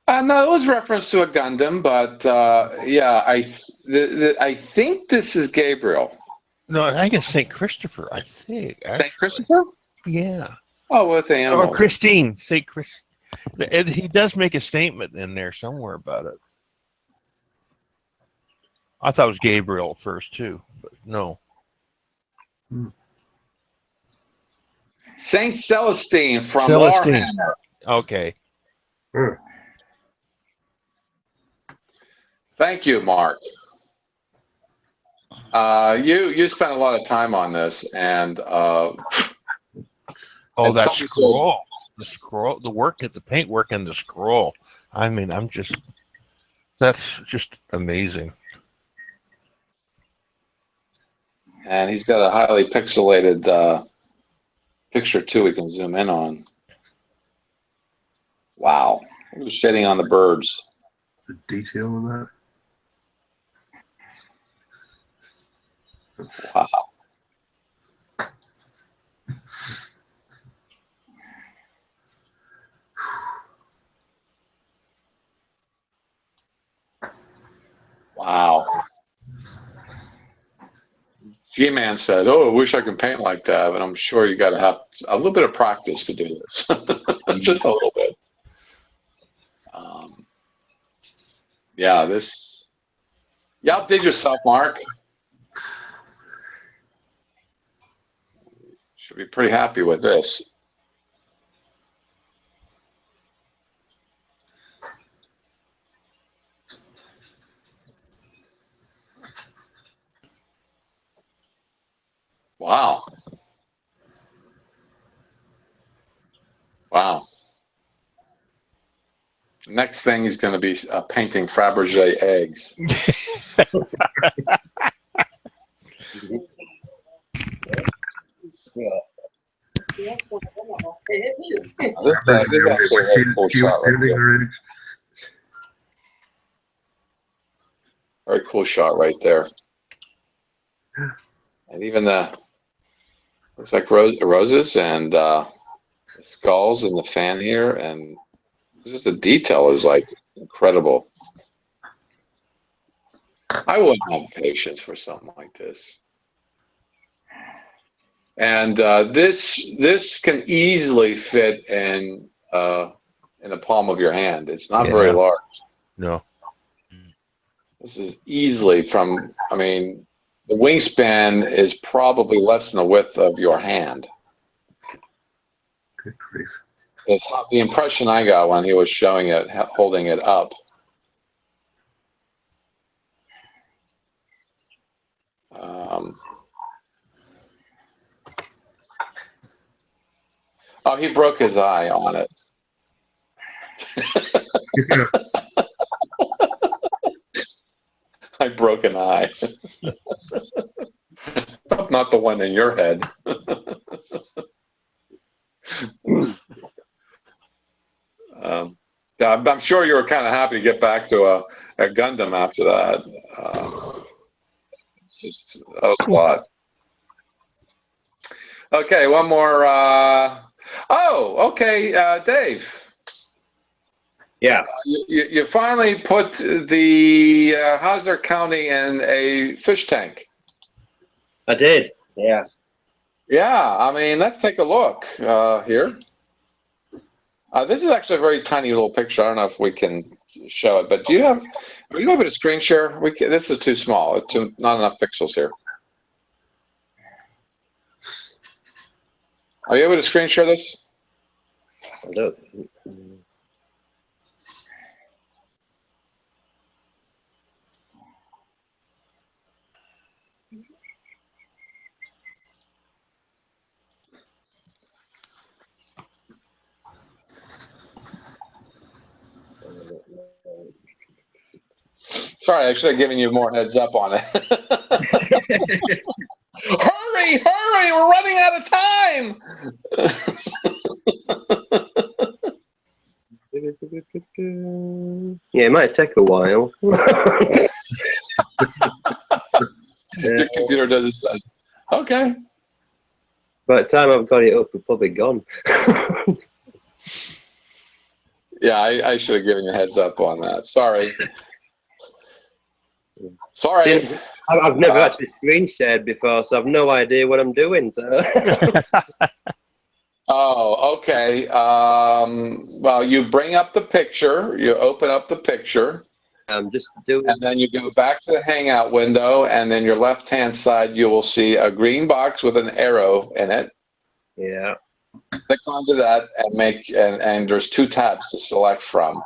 No, it was reference to a Gundam, but yeah, I think this is Gabriel. No, I think it's St. Christopher. I think St. Christopher. Yeah. Oh, with the animal. Or Christine. St. Chris. He does make a statement in there somewhere about it. I thought it was Gabriel at first too, but no. Saint Celestine from Celestine. Warhammer. Okay. Thank you, Mark. You spent a lot of time on this, and that scroll. the scroll, the work at the paintwork and the scroll. I mean, that's just amazing. And he's got a highly pixelated picture too. We can zoom in on. Wow, look at the shading on the birds. The detail in that. Wow. Wow. G-Man said, "Oh, I wish I could paint like that," but I'm sure you got to have a little bit of practice to do this, just a little bit. Yeah, this. You outdid yourself, Mark. Should be pretty happy with this. Wow. Wow. Next thing is going to be painting Fabergé eggs. This is actually a very cool shot right there. Very cool shot right there. And even the looks like roses and skulls in the fan here, and just the detail is like incredible. I wouldn't have patience for something like this. And this can easily fit in the palm of your hand. It's not very large. No. This is easily from. I mean, the wingspan is probably less than the width of your hand. Good grief. It's the impression I got when he was showing it, holding it up. Oh, he broke his eye on it. I broke an eye. Not the one in your head. I'm sure you were kind of happy to get back to a Gundam after that. That was a lot. Okay, one more. Oh, okay, Dave. Yeah. You finally put the Hazard County in a fish tank. I did. Yeah. Yeah, I mean, let's take a look here. This is actually a very tiny little picture. I don't know if we can show it, but are you able to screen share? This is too small. It's not enough pixels here. Are you able to screen share this? I don't. Sorry, I should have given you more heads up on it. Hurry, hurry, we're running out of time. Yeah, it might take a while. Your computer does it. Okay. By the time I've got it up, it's probably gone. Yeah, I should have given you a heads up on that. Sorry. Sorry. See, I've never actually screen shared before, so I've no idea what I'm doing. So. Oh, okay. Well, you bring up the picture. You open up the picture. Just doing. And then you go back to the Hangout window, and then your left-hand side, you will see a green box with an arrow in it. Yeah. Click onto that and there's two tabs to select from.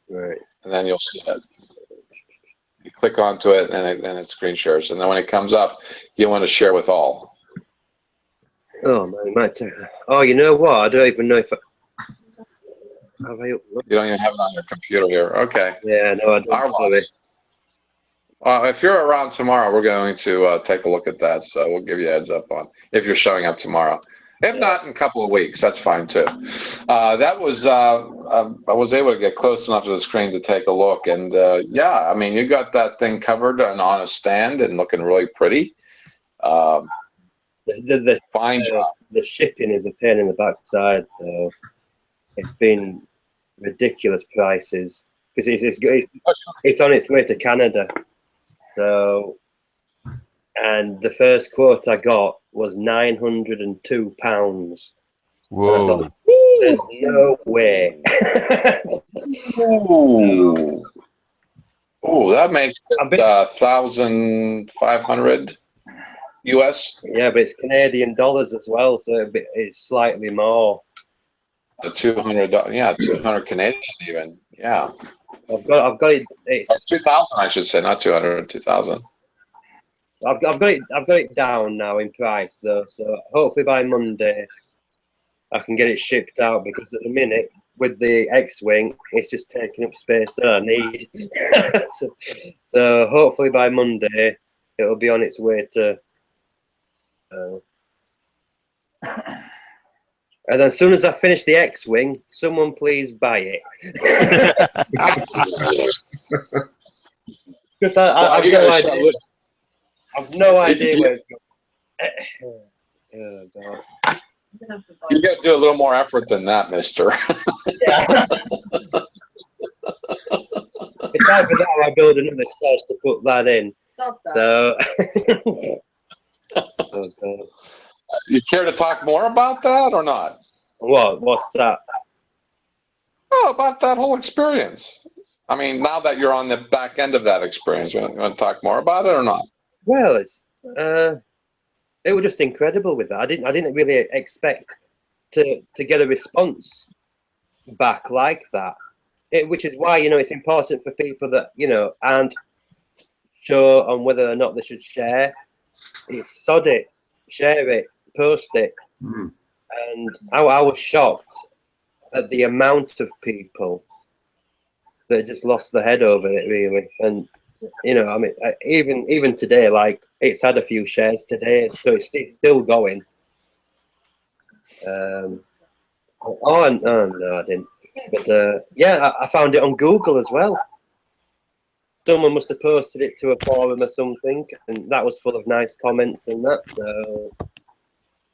Right. And then you'll see it. You click onto it, and it screen shares. And then when it comes up, you want to share with all. Oh man, might take. Oh, you know what? I don't even know if. Have I You don't even have it on your computer here. Okay. Yeah, no, I don't. Our loss. If you're around tomorrow, we're going to take a look at that. So we'll give you a heads up on if you're showing up tomorrow. If not, in a couple of weeks, that's fine too. That was I was able to get close enough to the screen to take a look, and yeah, I mean, you got that thing covered and on a stand and looking really pretty. Fine job. The shipping is a pain in the backside, though. It's been ridiculous prices because it's on its way to Canada. So, and the first quote I got was £902. Whoa! Thought, there's no way. Ooh. Ooh, that makes it 1,500 US. Yeah, but it's Canadian dollars as well, so it's slightly more. $200, yeah, 200 Canadian even, yeah. I've got it. It's 2,000, I should say, not 200, 2,000. I've got it down now in price though, so hopefully by Monday I can get it shipped out because at the minute with the X-wing it's just taking up space that I need. so hopefully by Monday it'll be on its way to. And then as soon as I finish the X-wing, someone please buy it. Because I've no idea. I've no idea where it's going. Oh God! You got to do a little more effort than that, Mister. Yeah. It's either that or I build another stage to put that in. So. Oh God. You care to talk more about that or not? What's that? Oh, about that whole experience. I mean, now that you're on the back end of that experience, you want to talk more about it or not? Well, it's it was just incredible with that. I didn't really expect to get a response back like that. Which is why it's important for people that aren't sure on whether or not they should share. It's sod it, share it, post it. And I was shocked at the amount of people that just lost their head over it, really. And I mean, even today, like it's had a few shares today, so it's still going. Oh no, I didn't. But yeah, I found it on Google as well. Someone must have posted it to a forum or something, and that was full of nice comments and that. So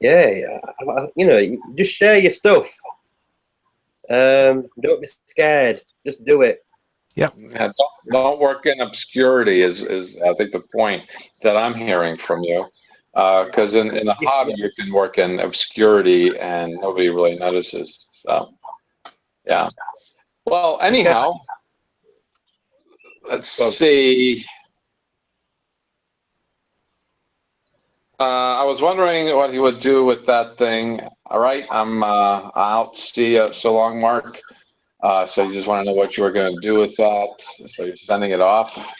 yeah, just share your stuff. Don't be scared. Just do it. Yeah, don't work in obscurity is I think the point that I'm hearing from you. Because in the hobby you can work in obscurity and nobody really notices. So yeah. Well, anyhow, let's see. I was wondering what he would do with that thing. All right, I'm out. See you so long, Mark. So you just want to know what you were going to do with that. So you're sending it off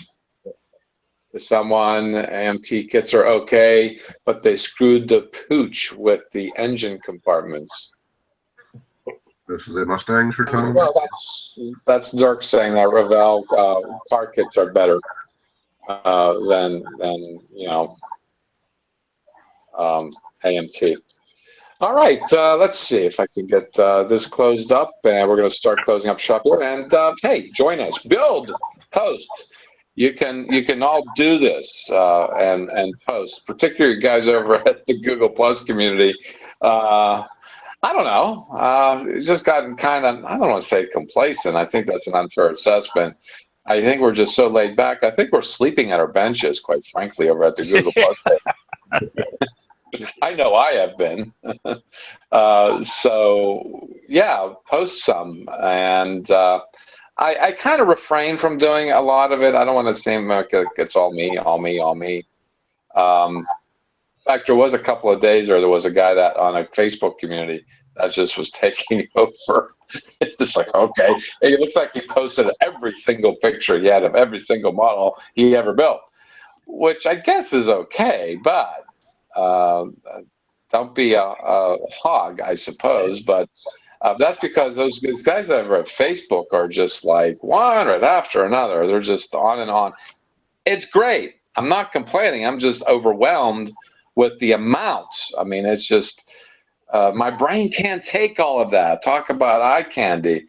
to someone. AMT kits are okay, but they screwed the pooch with the engine compartments. This is the Mustangs we're talking Well, about? that's Dirk saying that Revell car kits are better than AMT. All right, let's see if I can get this closed up, and we're going to start closing up shop here. And hey, join us, build, post. You can all do this and post, particularly you guys over at the Google Plus community. I don't know. It's just gotten kind of, I don't want to say complacent. I think that's an unfair assessment. I think we're just so laid back. I think we're sleeping at our benches, quite frankly, over at the Google Plus. I know I have been. So yeah, post some. And I kind of refrain from doing a lot of it. I don't want to seem like it's all me. In fact, there was a couple of days where there was a guy that on a Facebook community that just was taking over. It's just like, okay, it looks like he posted every single picture he had of every single model he ever built, which I guess is okay, but don't be a hog, I suppose. But that's because those guys over at Facebook are just like one right after another. They're just on and on. It's great. I'm not complaining. I'm just overwhelmed with the amount. I mean, it's just my brain can't take all of that. Talk about eye candy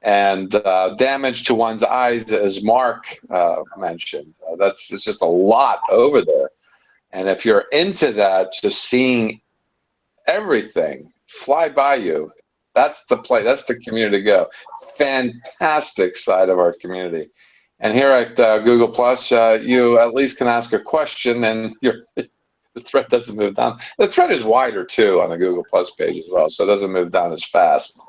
and damage to one's eyes, as Mark mentioned. It's just a lot over there. And if you're into that, just seeing everything fly by you, that's the play. That's the community to go. Fantastic side of our community. And here at Google Plus, you at least can ask a question, and the thread doesn't move down. The thread is wider too on the Google Plus page as well, so it doesn't move down as fast.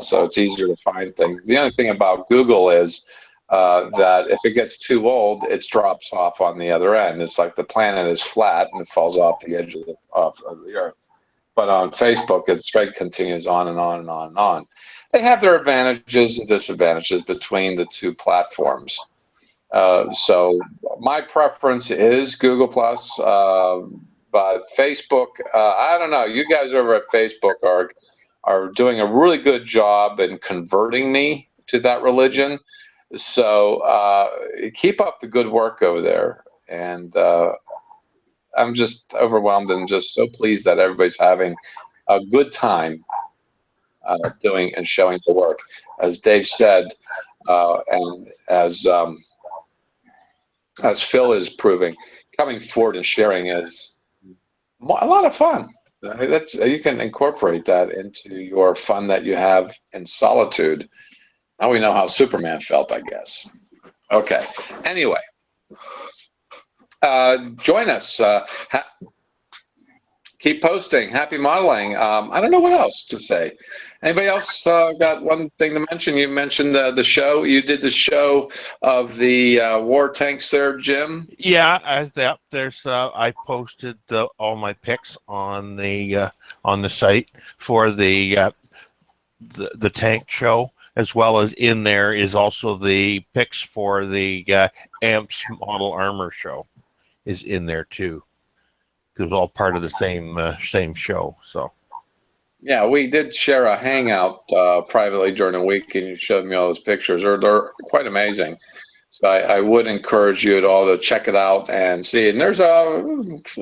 So it's easier to find things. The only thing about Google is that if it gets too old, it drops off on the other end. It's like the planet is flat and it falls off the edge of the Earth. But on Facebook, the thread continues on and on and on and on. They have their advantages and disadvantages between the two platforms. So my preference is Google Plus, but Facebook, I don't know. You guys over at Facebook are doing a really good job in converting me to that religion. So keep up the good work over there. And I'm just overwhelmed and just so pleased that everybody's having a good time doing and showing the work. As Dave said, and as Phil is proving, coming forward and sharing is a lot of fun. You can incorporate that into your fun that you have in solitude. Now we know how Superman felt, I guess. Okay. Anyway, join us. Keep posting. Happy modeling. I don't know what else to say. Anybody else got one thing to mention? You mentioned the show. You did the show of the war tanks there, Jim. Yeah, there's. I posted all my pics on the site for the tank show, as well as in there is also the pics for the AMPS model armor show is in there too. It was all part of the same show. So yeah, we did share a hangout privately during the week, and you showed me all those pictures. They're quite amazing. So I would encourage you at all to check it out and see. And there's a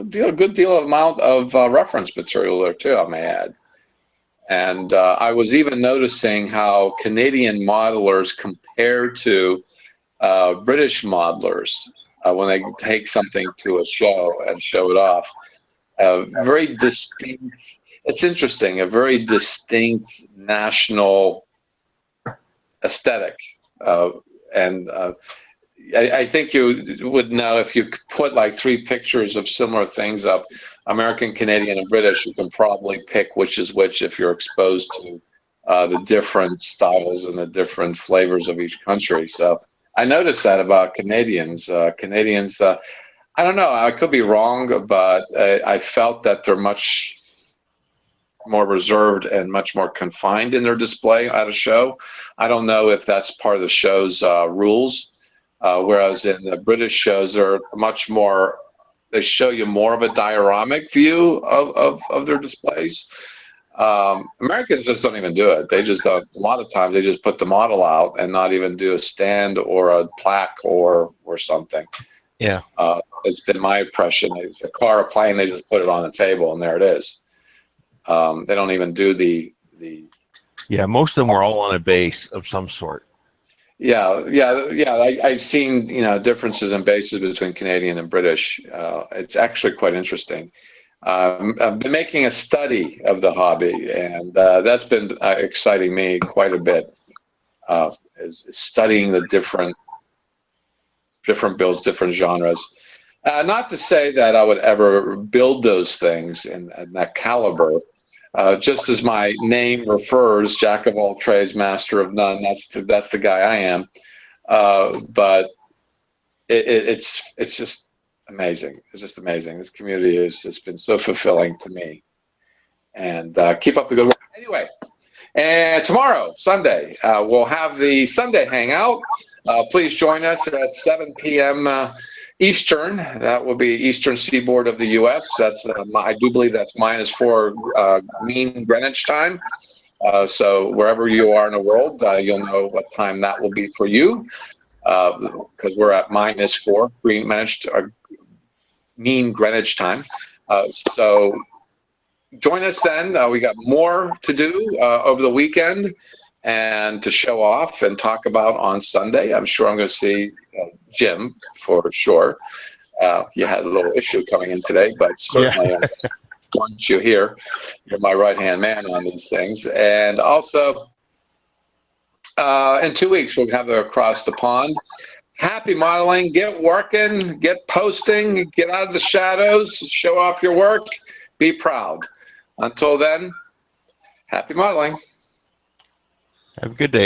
good deal amount of reference material there too, I may add. And I was even noticing how Canadian modelers compare to British modelers when they take something to a show and show it off. Very distinct. It's interesting. A very distinct national aesthetic, and I think you would know if you put like 3 pictures of similar things up, American, Canadian, and British. You can probably pick which is which if you're exposed to the different styles and the different flavors of each country. So I noticed that about Canadians. Canadians, I don't know, I could be wrong, but I felt that they're much more reserved and much more confined in their display at a show. I don't know if that's part of the show's rules, whereas in the British shows, they're much more, they show you more of a dioramic view of their displays. Americans just don't even do it. They just don't. A lot of times they just put the model out and not even do a stand or a plaque or something. Yeah. It's been my impression. It's a car, a plane, they just put it on the table and there it is. They don't even do the. Yeah, most of them were all on a base of some sort. Yeah. I've seen differences in bases between Canadian and British. It's actually quite interesting. I've been making a study of the hobby, and that's been exciting me quite a bit. Is studying the different builds, different genres. Not to say that I would ever build those things in that caliber. Just as my name refers, jack of all trades, master of none. That's the guy I am. But it's just amazing. It's just amazing. This community has been so fulfilling to me. And keep up the good work. Anyway, and tomorrow, Sunday, we'll have the Sunday Hangout. Please join us at 7 p.m. Eastern, that will be eastern seaboard of the U.S. That's I do believe that's -4 mean Greenwich time. So wherever you are in the world, you'll know what time that will be for you, because we're at -4 mean Greenwich time. So join us then. We got more to do over the weekend and to show off and talk about on Sunday. I'm sure I'm going to see Jim for sure. You had a little issue coming in today, but certainly once you're here, you're my right-hand man on these things. And also, in 2 weeks, we'll have it across the pond. Happy modeling. Get working. Get posting. Get out of the shadows. Show off your work. Be proud. Until then, happy modeling. Have a good day.